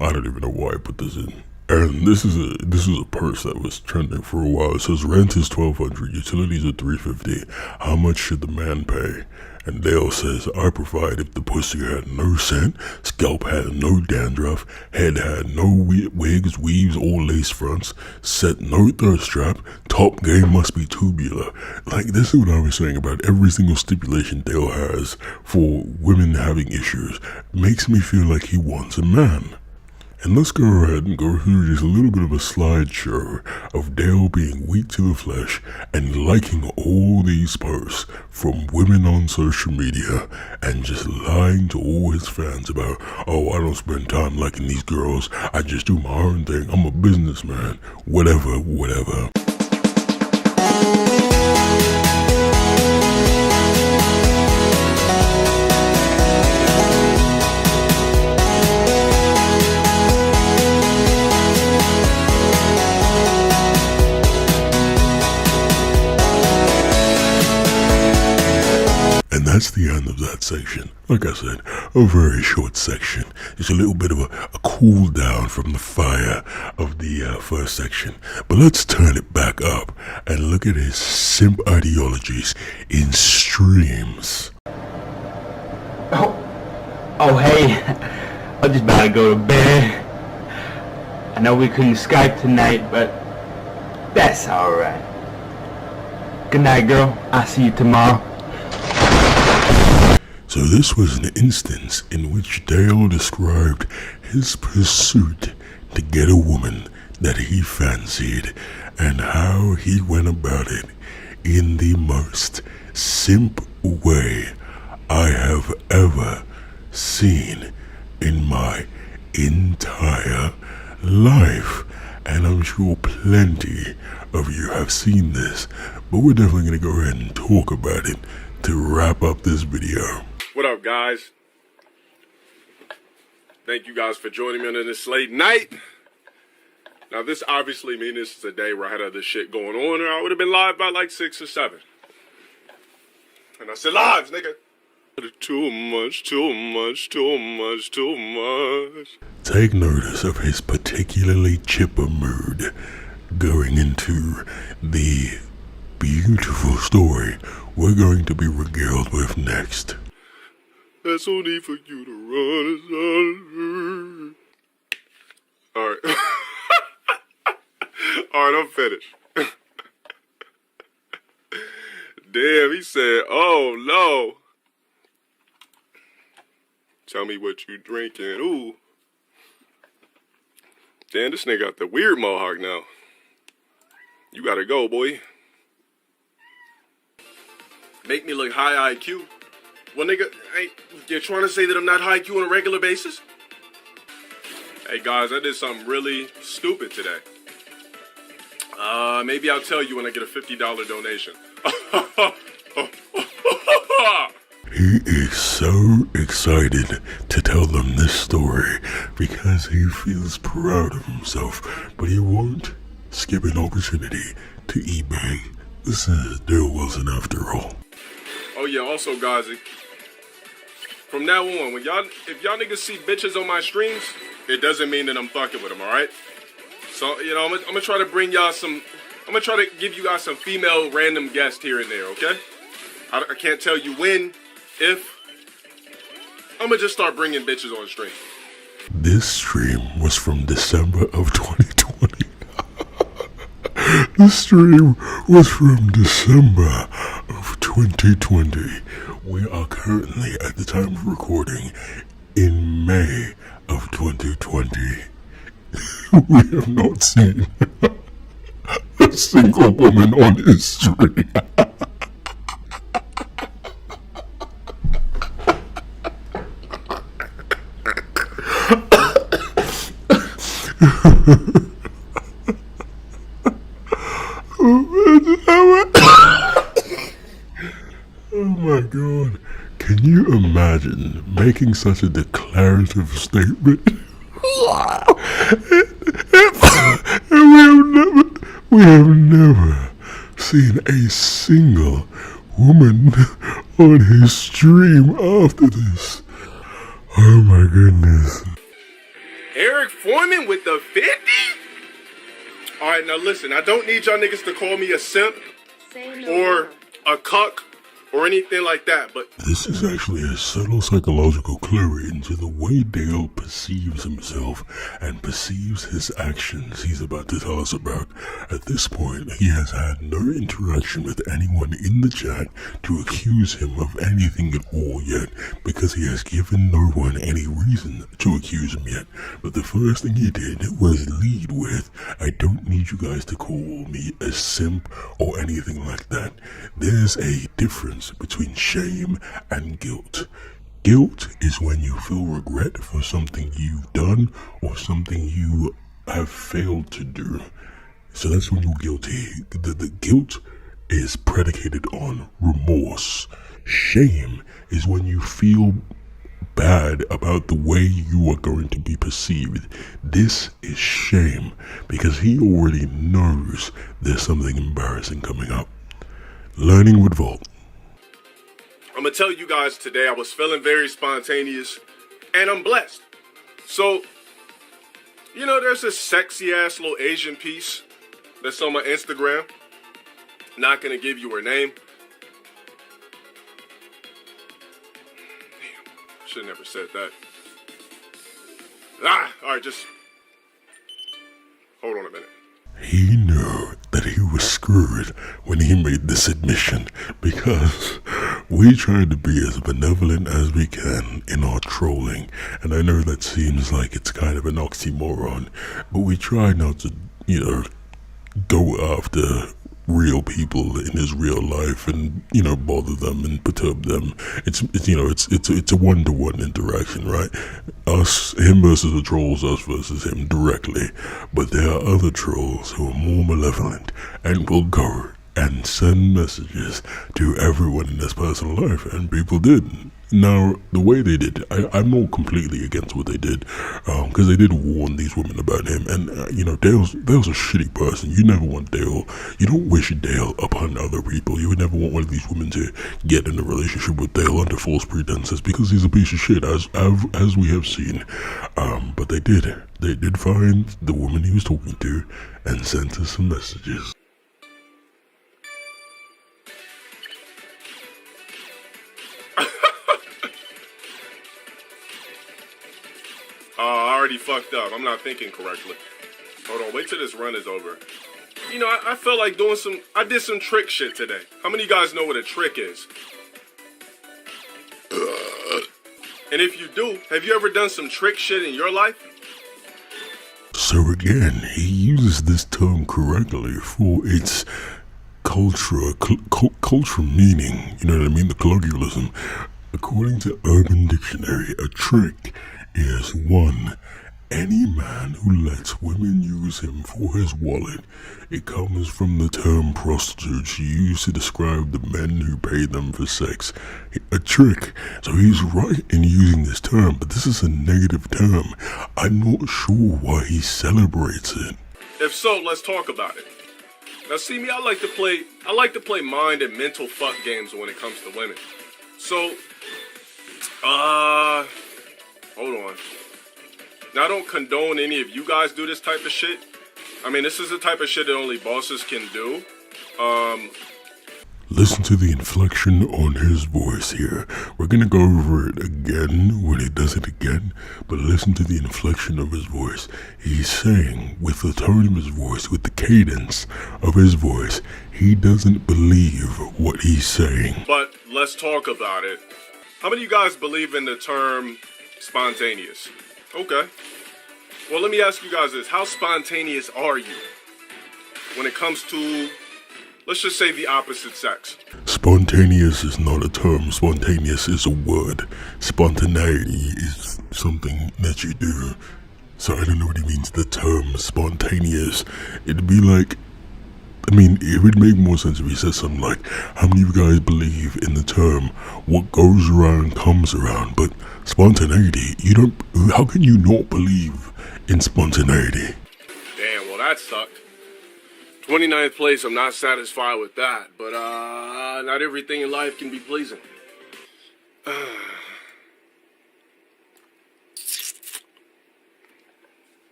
I don't even know why I put this in. And this is a post that was trending for a while. It says rent is $1,200, utilities are $350. How much should the man pay? And Dale says, I provide if the pussy had no scent, scalp had no dandruff, head had no wigs, weaves, or lace fronts, set no thirst trap, top game must be tubular. Like, this is what I was saying about every single stipulation Dale has for women having issues. Makes me feel like he wants a man. And let's go ahead and go through just a little bit of a slideshow of Dale being weak to the flesh and liking all these posts from women on social media and just lying to all his fans about, oh, I don't spend time liking these girls, I just do my own thing, I'm a businessman, whatever. And that's the end of that section. Like I said, a very short section. It's a little bit of a cool down from the fire of the first section. But let's turn it back up and look at his simp ideologies in streams. Oh hey, I'm just about to go to bed. I know we couldn't Skype tonight, but that's alright. Good night, girl. I'll see you tomorrow. So this was an instance in which Dale described his pursuit to get a woman that he fancied and how he went about it in the most simp way I have ever seen in my entire life. And I'm sure plenty of you have seen this, but we're definitely going to go ahead and talk about it to wrap up this video. What up, guys? Thank you guys for joining me on this late night. Now, this obviously means this is a day where I had other shit going on, or I would have been live by like 6 or 7. And I said, lives, nigga. Too much. Take notice of his particularly chipper mood going into the beautiful story we're going to be regaled with next. There's no need for you to run. Alright. Alright, I'm finished. Damn, he said, oh no. Tell me what you drinking. Ooh. Damn, this nigga got the weird mohawk now. You gotta go, boy. Make me look high IQ. Well, nigga, hey, you're trying to say that I'm not high IQ on a regular basis? Hey, guys, I did something really stupid today. Maybe I'll tell you when I get a $50 donation. He is so excited to tell them this story because he feels proud of himself, but he won't skip an opportunity to eBay. This is Dale Wilson after all. Oh yeah, also guys, From now on, if y'all niggas see bitches on my streams, it doesn't mean that I'm fucking with them, alright? So, you know, I'm gonna try to bring y'all some, I'm gonna try to give you guys some female random guests here and there, okay? I can't tell you when, if. I'm gonna just start bringing bitches on stream. This stream was from December of 2020. This stream was from December of 2020. We are currently, at the time of recording, in May of 2020. We have not seen a single woman on his stream. Oh my god. Can you imagine making such a declarative statement? And we have never seen a single woman on his stream after this. Oh my goodness. Eric Foreman with the 50? Alright, now listen, I don't need y'all niggas to call me a simp or a cuck or anything like that, but this is actually a subtle psychological clue into the way Dale perceives himself and perceives his actions he's about to tell us about. At this point, he has had no interaction with anyone in the chat to accuse him of anything at all yet, because he has given no one any reason to accuse him yet. But the first thing he did was lead with, I don't need you guys to call me a simp or anything like that. There's a difference between shame and guilt. Guilt is when you feel regret for something you've done or something you have failed to do. So that's when you're guilty. The guilt is predicated on remorse. Shame is when you feel bad about the way you are going to be perceived. This is shame because he already knows there's something embarrassing coming up. Learning with Vault. I'm gonna tell you guys today I was feeling very spontaneous and I'm blessed. So, you know, there's this sexy ass little Asian piece that's on my Instagram. Not gonna give you her name. Damn, should have never said that. Alright, just hold on a minute. He knew that he was screwed when he made this admission because we tried to be as benevolent as we can in our trolling, and I know that seems like it's kind of an oxymoron, but we try not to, you know, go after real people in his real life and, you know, bother them and perturb them. It's you know, it's a one-to-one interaction, right? Him versus the trolls, us versus him directly. But there are other trolls who are more malevolent and will go and send messages to everyone in his personal life, and people did. Now, the way they did, I'm not completely against what they did, because they did warn these women about him, and, you know, Dale's a shitty person. You never want Dale, you don't wish Dale upon other people. You would never want one of these women to get in a relationship with Dale under false pretenses, because he's a piece of shit, as we have seen. But they did find the woman he was talking to, and sent us some messages. I already fucked up. I'm not thinking correctly. Hold on, wait till this run is over. You know, I felt like I did some trick shit today. How many of you guys know what a trick is? And if you do, have you ever done some trick shit in your life? So again, he uses this term correctly for its cultural meaning, you know what I mean, the colloquialism. According to Urban Dictionary, a trick is 1. Any man who lets women use him for his wallet. It comes from the term prostitutes used to describe the men who pay them for sex. A trick. So he's right in using this term, but this is a negative term. I'm not sure why he celebrates it. If so, let's talk about it. Now see me, I like to play mind and mental fuck games when it comes to women. So Hold on. Now, I don't condone any of you guys do this type of shit. I mean, this is the type of shit that only bosses can do. Listen to the inflection on his voice here. We're gonna go over it again when he does it again, but listen to the inflection of his voice. He's saying, with the tone of his voice, with the cadence of his voice, he doesn't believe what he's saying. But let's talk about it. How many of you guys believe in the term spontaneous? Okay. Well, let me ask you guys this. How spontaneous are you when it comes to, let's just say, the opposite sex? Spontaneous is not a term. Spontaneous is a word. Spontaneity is something that you do. So I don't know what he means. The term spontaneous. It'd be like, I mean, it would make more sense if he said something like, how many of you guys believe in the term, what goes around comes around? But spontaneity, you don't, how can you not believe in spontaneity? Damn, well that sucked. 29th place, I'm not satisfied with that, but not everything in life can be pleasing.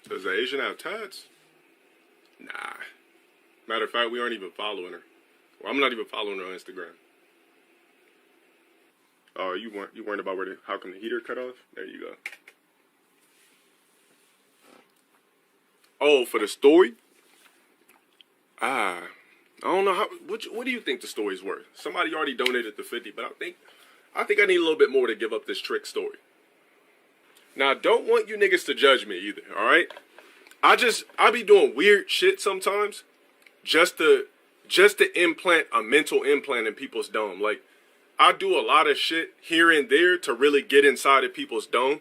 Does the Asian have tats? Nah. Matter of fact, we aren't even following her. Well, I'm not even following her on Instagram. Oh, you weren't about how come the heater cut off? There you go. Oh, for the story? I don't know what do you think the story's worth? Somebody already donated the 50, but I think I need a little bit more to give up this trick story. Now, I don't want you niggas to judge me either, alright? I be doing weird shit sometimes just to implant a mental implant in people's dome. Like, I do a lot of shit here and there to really get inside of people's dome.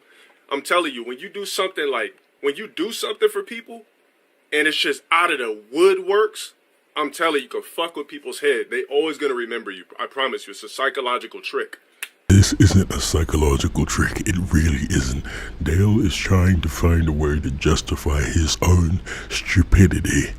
I'm telling you, when you do something for people and it's just out of the woodworks, I'm telling you, you can fuck with people's head. They always gonna remember you. I promise you, it's a psychological trick. This isn't a psychological trick. It really isn't. Dale is trying to find a way to justify his own stupidity.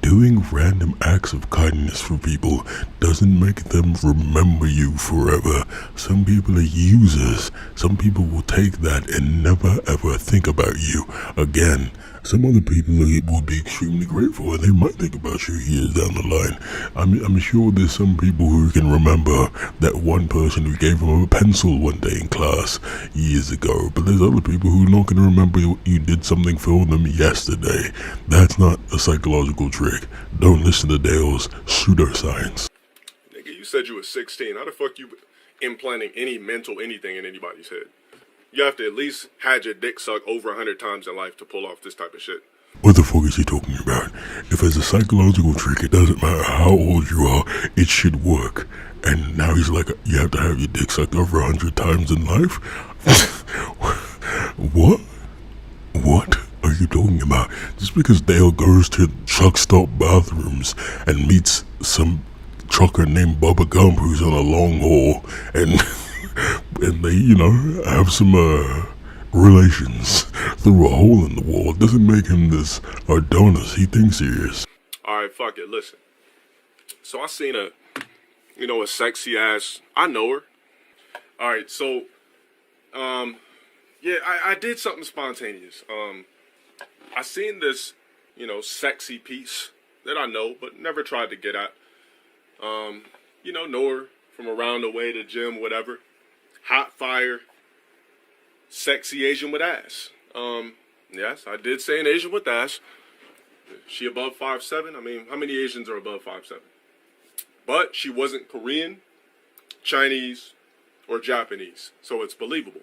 Doing random acts of kindness for people doesn't make them remember you forever. Some people are users. Some people will take that and never ever think about you again. Some other people will be extremely grateful and they might think about you years down the line. I'm sure there's some people who can remember that one person who gave them a pencil one day in class years ago, but there's other people who are not going to remember you did something for them yesterday. That's not a psychological trick. Don't listen to Dale's pseudoscience. Nigga, you said you were 16. How the fuck you implanting any mental anything in anybody's head? You have to at least had your dick sucked over 100 times in life to pull off this type of shit. What the fuck is he talking about? If it's a psychological trick, it doesn't matter how old you are, it should work. And now he's like, you have to have your dick sucked over 100 times in life? What? What are you talking about? Just because Dale goes to truck stop bathrooms and meets some trucker named Bubba Gump who's on a long haul and they, have some relations through a hole in the wall, it doesn't make him this Adonis he thinks he is. Alright, fuck it, listen. So I seen a sexy ass, I know her. Alright, so, yeah, I did something spontaneous. I seen this, sexy piece that I know, but never tried to get at. Know her from around the way, the gym, whatever. Hot fire, sexy Asian with ass. Yes, I did say an Asian with ass. She above 5'7"? I mean, how many Asians are above 5'7"? But she wasn't Korean, Chinese, or Japanese, so it's believable.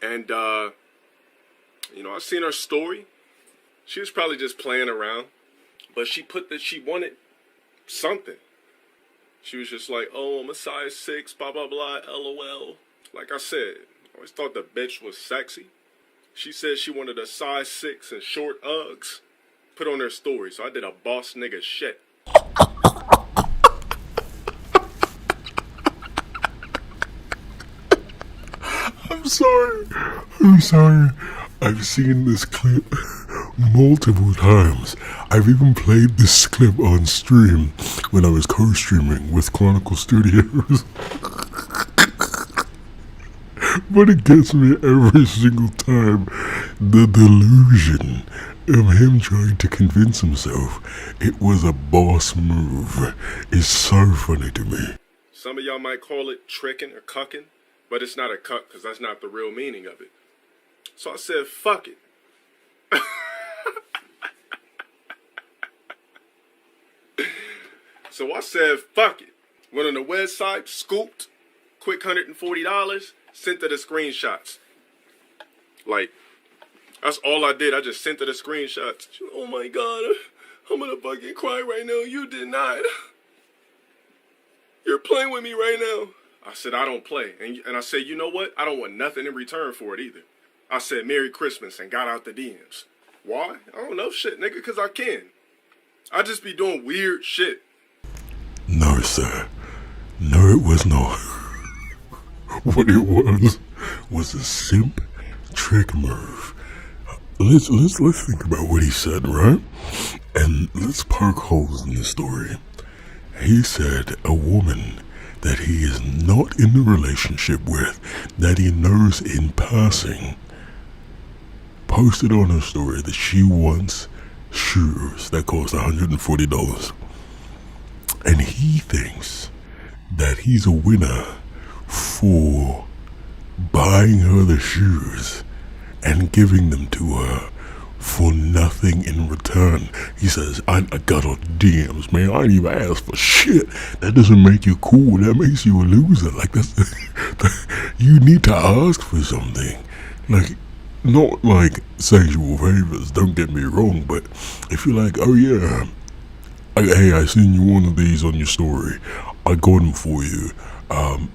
And, I seen her story. She was probably just playing around, but she put that she wanted something. She was just like, oh, I'm a size 6, blah, blah, blah, LOL. Like I said, I always thought the bitch was sexy. She said she wanted a size 6 and short Uggs. Put on her story, so I did a boss nigga shit. I'm sorry. I've seen this clip multiple times. I've even played this clip on stream when I was co-streaming with Chronicle Studios. But it gets me every single time. The delusion of him trying to convince himself it was a boss move is so funny to me. Some of y'all might call it tricking or cucking, but it's not a cuck because that's not the real meaning of it. So I said, fuck it. So I said, fuck it. Went on the website, scooped, quick $140, sent her the screenshots. Like, that's all I did. I just sent her the screenshots. She, oh my God, I'm gonna fucking cry right now. You did not. You're playing with me right now. I said, I don't play. And I said, you know what? I don't want nothing in return for it either. I said, Merry Christmas, and got out the DMs. Why? I don't know shit, nigga, because I can. I just be doing weird shit. No, sir. No, it was not. What it was a simp trick move. Let's think about what he said, right? And let's poke holes in the story. He said a woman that he is not in a relationship with, that he knows in passing, posted on her story that she wants shoes that cost $140. And he thinks that he's a winner for buying her the shoes and giving them to her for nothing in return. He says, I got her DMs, man. I didn't even ask for shit. That doesn't make you cool. That makes you a loser. Like, that's you need to ask for something. Like, not like sexual favors, don't get me wrong, but if you're like, oh yeah, hey, I seen you one of these on your story. I got them for you.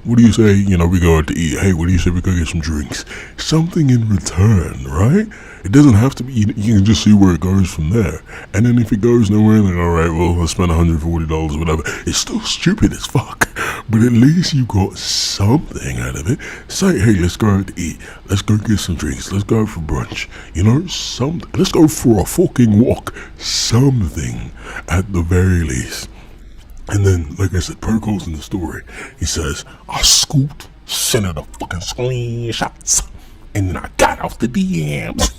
What do you say? You know, we go out to eat. Hey, what do you say we go get some drinks? Something in return, right? It doesn't have to be. You can just see where it goes from there. And then if it goes nowhere, like, all right, well, I spent $140, whatever. It's still stupid as fuck. But at least you got something out of it. Say, hey, let's go out to eat. Let's go get some drinks. Let's go out for brunch. You know, something. Let's go for a fucking walk. Something at the very least. And then, like I said, poke holes in the story. He says, I scooped, sent her the fucking screenshots, and then I got off the DMs.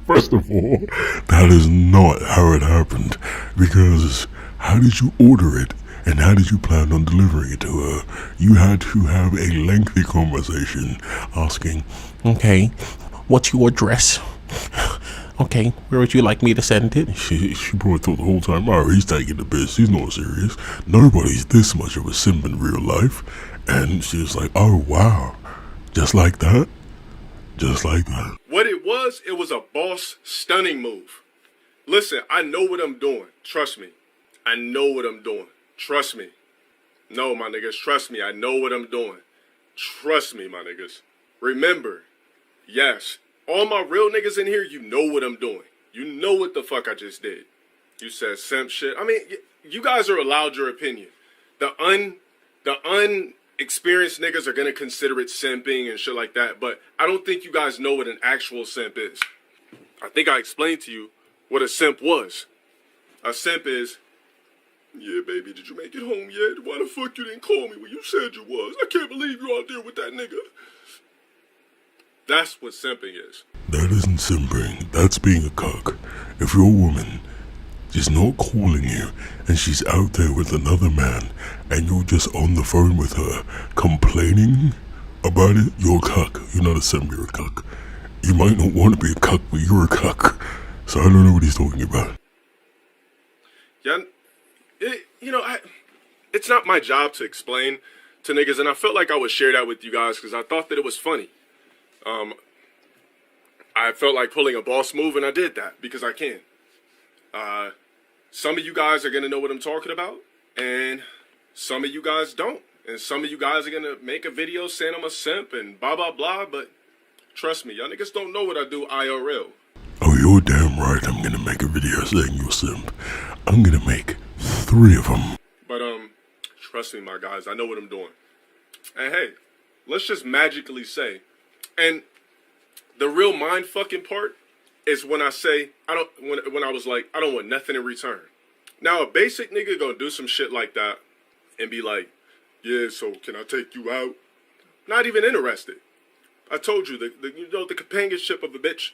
First of all, that is not how it happened. Because how did you order it? And how did you plan on delivering it to her? You had to have a lengthy conversation asking, okay, what's your address? Okay, where would you like me to send it? She probably thought the whole time, oh, he's taking the piss. He's not serious. Nobody's this much of a simp in real life. And she was like, oh, wow. Just like that? Just like that. What it was a boss stunning move. Listen, I know what I'm doing. Trust me. I know what I'm doing. Trust me. No, my niggas, trust me. I know what I'm doing. Trust me, my niggas. Remember, yes, all my real niggas in here, you know what I'm doing. You know what the fuck I just did. You said simp shit. I mean, you guys are allowed your opinion. The unexperienced niggas are gonna consider it simping and shit like that, but I don't think you guys know what an actual simp is. I think I explained to you what a simp was. A simp is, yeah, baby, did you make it home yet? Why the fuck you didn't call me when you said you was? I can't believe you out there with that nigga. That's what simping is. That isn't simping. That's being a cuck. If your woman is not calling you and she's out there with another man and you're just on the phone with her complaining about it, you're a cuck. You're not a simp, you're a cuck. You might not want to be a cuck, but you're a cuck. So I don't know what he's talking about. Yeah, it's not my job to explain to niggas, and I felt like I would share that with you guys because I thought that it was funny. I felt like pulling a boss move, and I did that because I can. Some of you guys are going to know what I'm talking about, and some of you guys don't. And some of you guys are going to make a video saying I'm a simp and blah, blah, blah, but trust me, y'all niggas don't know what I do IRL. Oh, you're damn right I'm going to make a video saying you're a simp. I'm going to make 3 of them. But, trust me, my guys, I know what I'm doing. And hey, let's just magically say, and the real mind fucking part is when I say, when I was like, I don't want nothing in return. Now, a basic nigga gonna do some shit like that and be like, yeah, so can I take you out? Not even interested. I told you, the companionship of a bitch,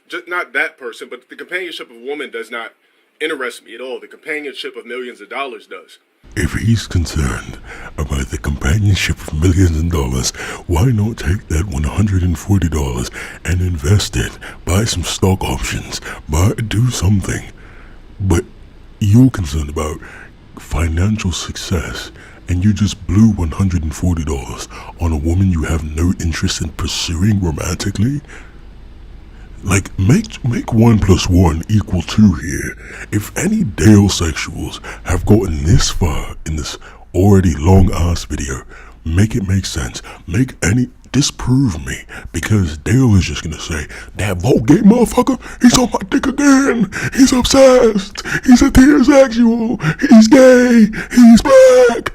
just not that person, but the companionship of a woman does not interest me at all. The companionship of millions of dollars does. If he's concerned about the companionship of millions of dollars, why not take that $140 and invest it? Buy some stock options, do something. But you're concerned about financial success, and you just blew $140 on a woman you have no interest in pursuing romantically? Like, make 1 + 1 = 2 here. If any Dale sexuals have gotten this far in this already long-ass video, make it make sense. Disprove me, because Dale is just gonna say, that Vault gay motherfucker, he's on my dick again, he's obsessed, he's a heterosexual, he's gay, he's black.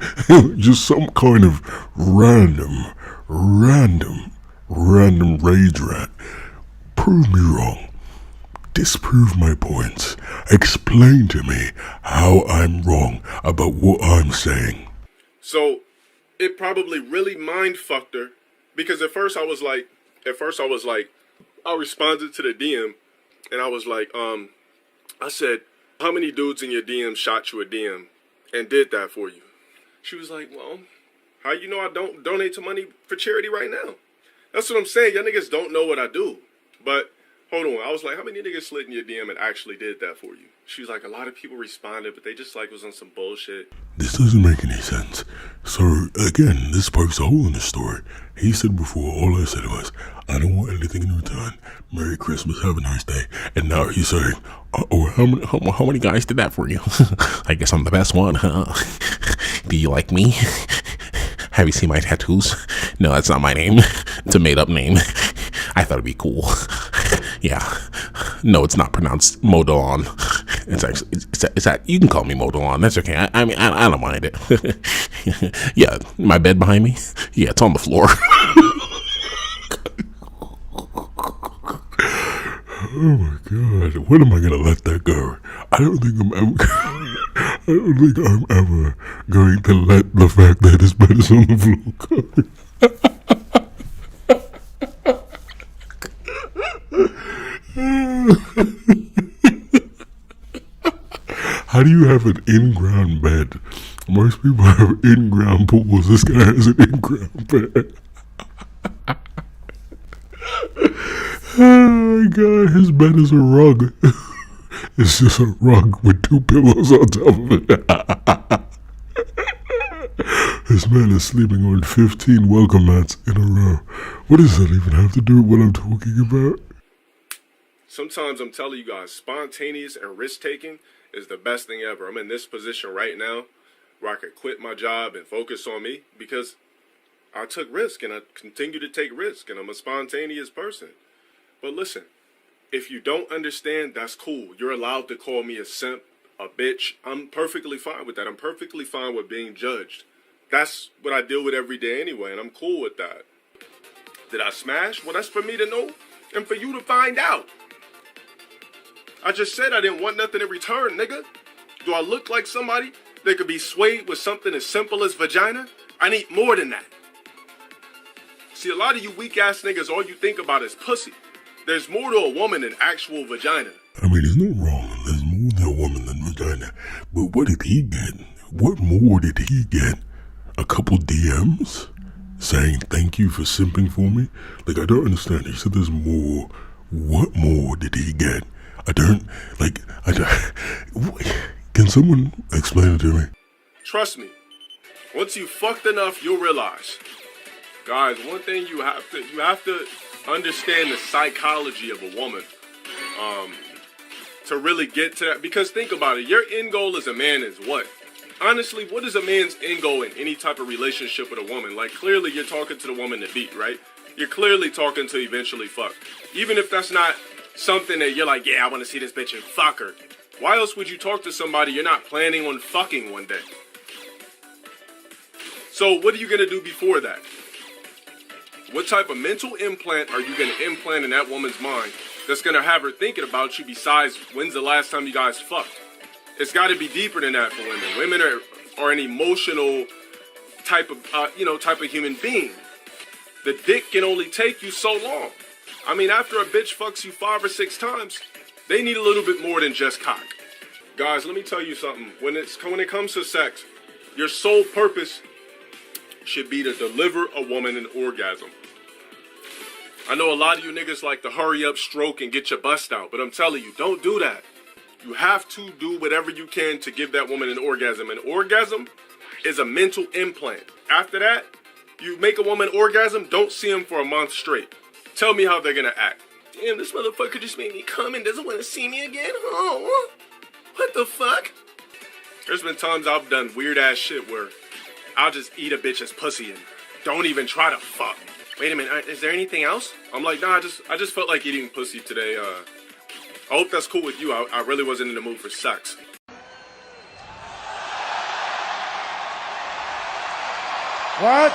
Just some kind of random rage rat. Prove me wrong. Disprove my points. Explain to me how I'm wrong about what I'm saying. So, it probably really mind-fucked her, because at first I was like, I responded to the DM, and I was like, I said, how many dudes in your DM shot you a DM and did that for you? She was like, well, how you know I don't donate to money for charity right now? That's what I'm saying. Y'all niggas don't know what I do. But, hold on. I was like, how many niggas slid in your DM and actually did that for you? She was like, a lot of people responded, but they just like was on some bullshit. This doesn't make any sense. So, again, this pokes a hole in the story. He said before, all I said was, I don't want anything in return. Merry Christmas, have a nice day. And now he's saying, how many guys did that for you? I guess I'm the best one, huh? Do you like me? Have you seen my tattoos? No, that's not my name. It's a made-up name. I thought it'd be cool. Yeah. No, it's not pronounced Modalon. It's actually, it's that, you can call me Modalon. That's okay. I mean, I don't mind it. Yeah, my bed behind me? Yeah, it's on the floor. Oh my God, when am I gonna let that go? I don't think I'm ever going to let the fact that his bed is on the floor go. How do you have an in-ground bed? Most people have in-ground pools. This guy has an in-ground bed. Oh my God, his bed is a rug. It's just a rug with 2 pillows on top of it. This man is sleeping on 15 welcome mats in a row. What does that even have to do with what I'm talking about? Sometimes I'm telling you guys, spontaneous and risk-taking is the best thing ever. I'm in this position right now where I could quit my job and focus on me because I took risk and I continue to take risk and I'm a spontaneous person. But listen, if you don't understand, that's cool. You're allowed to call me a simp, a bitch. I'm perfectly fine with that. I'm perfectly fine with being judged. That's what I deal with every day anyway, and I'm cool with that. Did I smash? Well, that's for me to know and for you to find out. I just said I didn't want nothing in return, nigga. Do I look like somebody that could be swayed with something as simple as vagina? I need more than that. See, a lot of you weak-ass niggas, all you think about is pussy. There's more to a woman than actual vagina. I mean, it's not wrong. There's more to a woman than vagina. But what did he get? What more did he get? A couple DMs? Saying thank you for simping for me? Like, I don't understand. He said there's more. What more did he get? Can someone explain it to me? Trust me. Once you fucked enough, you'll realize. Guys, one thing you have to understand the psychology of a woman to really get to that. Because think about it, your end goal as a man is what? Honestly, what is a man's end goal in any type of relationship with a woman? Like, clearly you're talking to the woman to beat, right? You're clearly talking to eventually fuck. Even if that's not something that you're like, yeah, I want to see this bitch and fuck her. Why else would you talk to somebody you're not planning on fucking one day? So what are you going to do before that? What type of mental implant are you going to implant in that woman's mind that's going to have her thinking about you besides when's the last time you guys fucked? It's got to be deeper than that for women. Women are an emotional type of human being. The dick can only take you so long. I mean, after a bitch fucks you 5 or 6 times, they need a little bit more than just cock. Guys, let me tell you something. When it comes to sex, your sole purpose should be to deliver a woman an orgasm. I know a lot of you niggas like to hurry up, stroke, and get your bust out, but I'm telling you, don't do that. You have to do whatever you can to give that woman an orgasm. An orgasm is a mental implant. After that, you make a woman orgasm, don't see them for a month straight. Tell me how they're gonna act. Damn, this motherfucker just made me come and doesn't want to see me again? Oh, what the fuck? There's been times I've done weird ass shit where I'll just eat a bitch's pussy and don't even try to fuck. Wait a minute, is there anything else? I'm like, nah, I just felt like eating pussy today. I hope that's cool with you. I really wasn't in the mood for sex. What?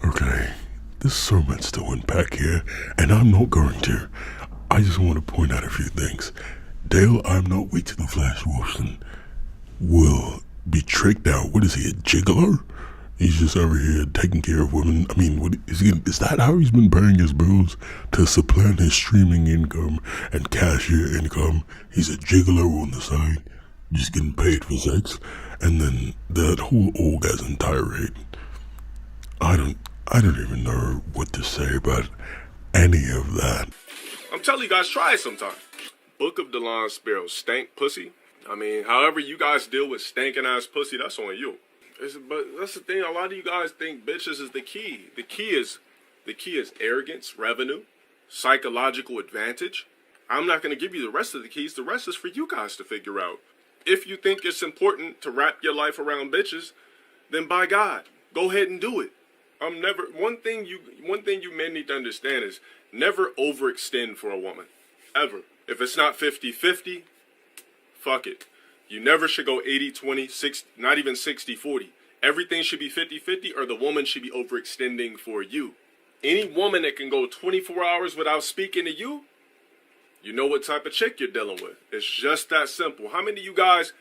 Okay, there's so much to unpack here, and I'm not going to. I just want to point out a few things. Dale, I'm not weak to the Flash Wilson, will be tricked out. What is he, a gigolo? He's just over here taking care of women. I mean, what is that how he's been paying his bills? To supplant his streaming income and cashier income? He's a gigolo on the side, just getting paid for sex. And then that whole orgasm tirade. I don't even know what to say about any of that. I'm telling you guys, try it sometime. Book of Delon Sparrow, stank pussy. I mean, however you guys deal with stankin' ass pussy, that's on you. But that's the thing. A lot of you guys think bitches is the key. The key is arrogance, revenue, psychological advantage. I'm not going to give you the rest of the keys. The rest is for you guys to figure out. If you think it's important to wrap your life around bitches, then by God, go ahead and do it. One thing you men need to understand is never overextend for a woman. Ever. If it's not 50-50, fuck it. You never should go 80-20, 60, not even 60-40. Everything should be 50-50 or the woman should be overextending for you. Any woman that can go 24 hours without speaking to you, you know what type of chick you're dealing with. It's just that simple. How many of you guys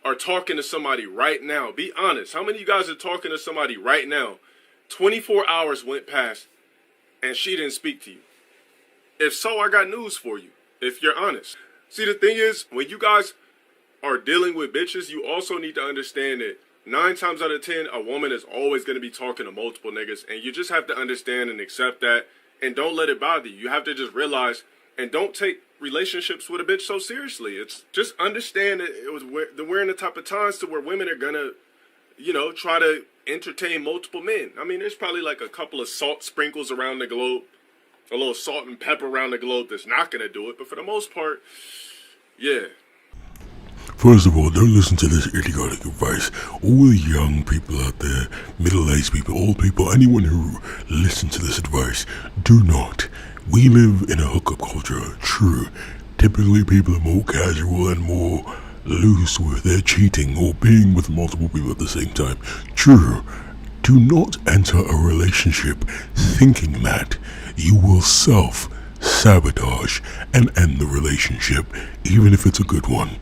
are talking to somebody right now? Be honest. How many of you guys are talking to somebody right now? 24 hours went past and she didn't speak to you. If so, I got news for you. If you're honest. See, the thing is, when you guys are dealing with bitches, you also need to understand that 9 times out of 10, a woman is always going to be talking to multiple niggas. And you just have to understand and accept that. And don't let it bother you. You have to just realize and don't take relationships with a bitch so seriously. It's just understand that we're in the type of times to where women are going to, try to entertain multiple men. I mean, there's probably like a couple of salt sprinkles around the globe. A little salt and pepper around the globe that's not going to do it. But for the most part, yeah. First of all, don't listen to this idiotic advice. All the young people out there, middle-aged people, old people, anyone who listens to this advice, do not. We live in a hookup culture, true. Typically, people are more casual and more loose with their cheating or being with multiple people at the same time. True. Do not enter a relationship thinking that you will self-sabotage and end the relationship, even if it's a good one.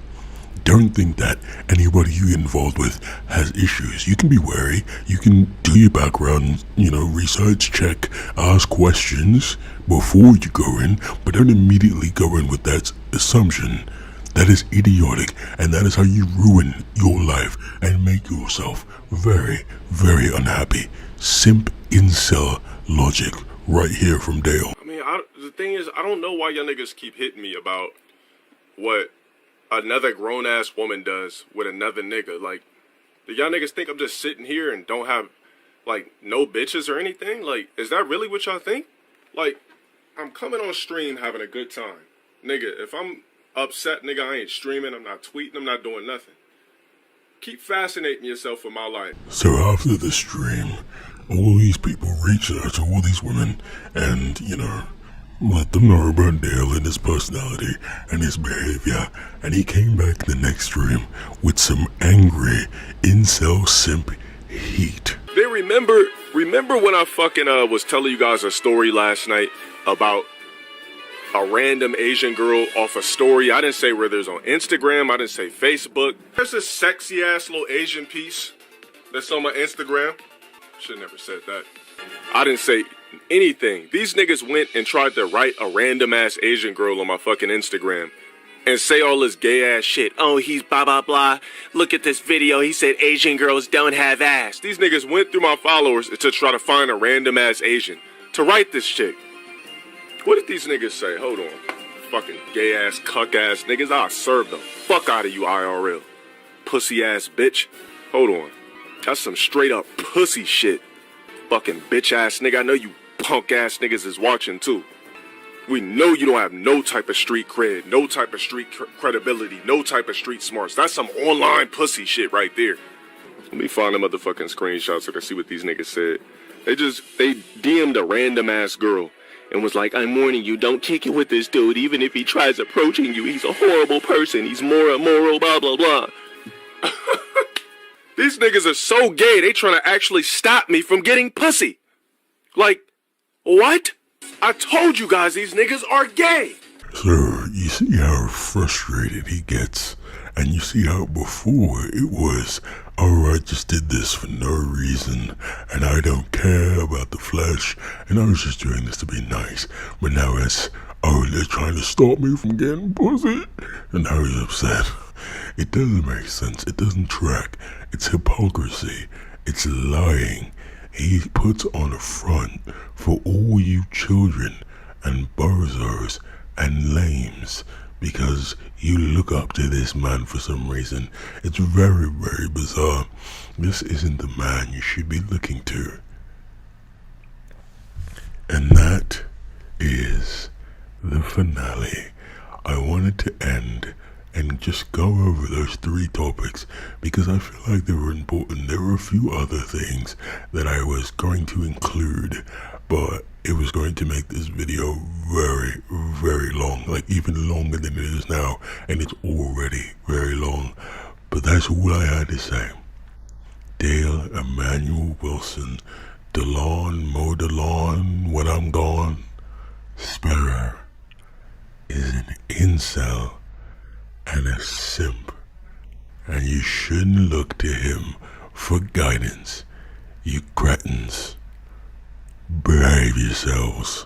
Don't think that anybody you get involved with has issues. You can be wary. You can do your background, research, check, ask questions before you go in, but don't immediately go in with that assumption. That is idiotic, and that is how you ruin your life and make yourself very, very unhappy. Simp incel logic right here from Dale. I mean, the thing is, I don't know why y'all niggas keep hitting me about what another grown-ass woman does with another nigga. Like, do y'all niggas think I'm just sitting here and don't have, no bitches or anything? Like, is that really what y'all think? Like, I'm coming on stream having a good time. Nigga, if I'm upset, nigga, I ain't streaming, I'm not tweeting, I'm not doing nothing. Keep fascinating yourself with my life. So after the stream, all these people reached out to all these women and, let them know about Dale and his personality and his behavior, and he came back the next stream with some angry incel simp heat. They remember when I fucking was telling you guys a story last night about a random Asian girl off a story? I didn't say whether it's on Instagram, I didn't say Facebook. There's a sexy ass little Asian piece that's on my Instagram. Should never said that. I didn't say anything. These niggas went and tried to write a random ass Asian girl on my fucking Instagram and say all this gay ass shit. Oh, he's blah blah blah. Look at this video. He said Asian girls don't have ass. These niggas went through my followers to try to find a random ass Asian to write this shit. What did these niggas say? Hold on. Fucking gay ass, cuck ass niggas. I'll serve the fuck out of you IRL. Pussy ass bitch. Hold on. That's some straight up pussy shit. Fucking bitch ass nigga. I know you punk ass niggas is watching too. We know you don't have no type of street cred, no type of street credibility, no type of street smarts. That's some online pussy shit right there. Let me find the motherfucking screenshots so I can see what these niggas said. They DM'd a random ass girl and was like, I'm warning you, don't kick it with this dude. Even if he tries approaching you, he's a horrible person. He's more immoral, blah, blah, blah. These niggas are so gay, they trying to actually stop me from getting pussy. Like, what? I told you guys these niggas are gay. Sir, you see how frustrated he gets, and you see how before it was, oh, I just did this for no reason, and I don't care about the flesh, and I was just doing this to be nice, but now it's, oh, they're trying to stop me from getting pussy, and now he's upset. It doesn't make sense, it doesn't track, it's hypocrisy, it's lying. He puts on a front for all you children and bozos and lames because you look up to this man for some reason. It's very, very bizarre. This isn't the man you should be looking to. And that is the finale. I wanted to end and just go over those 3 topics because I feel like they were important. There were a few other things that I was going to include, but it was going to make this video very, very long, like even longer than it is now, and it's already very long. But that's all I had to say. Dale Emmanuel Wilson, DeLon, mow the lawn when I'm gone. Sparrow is an incel and a simp, and you shouldn't look to him for guidance. You cretins, behave yourselves.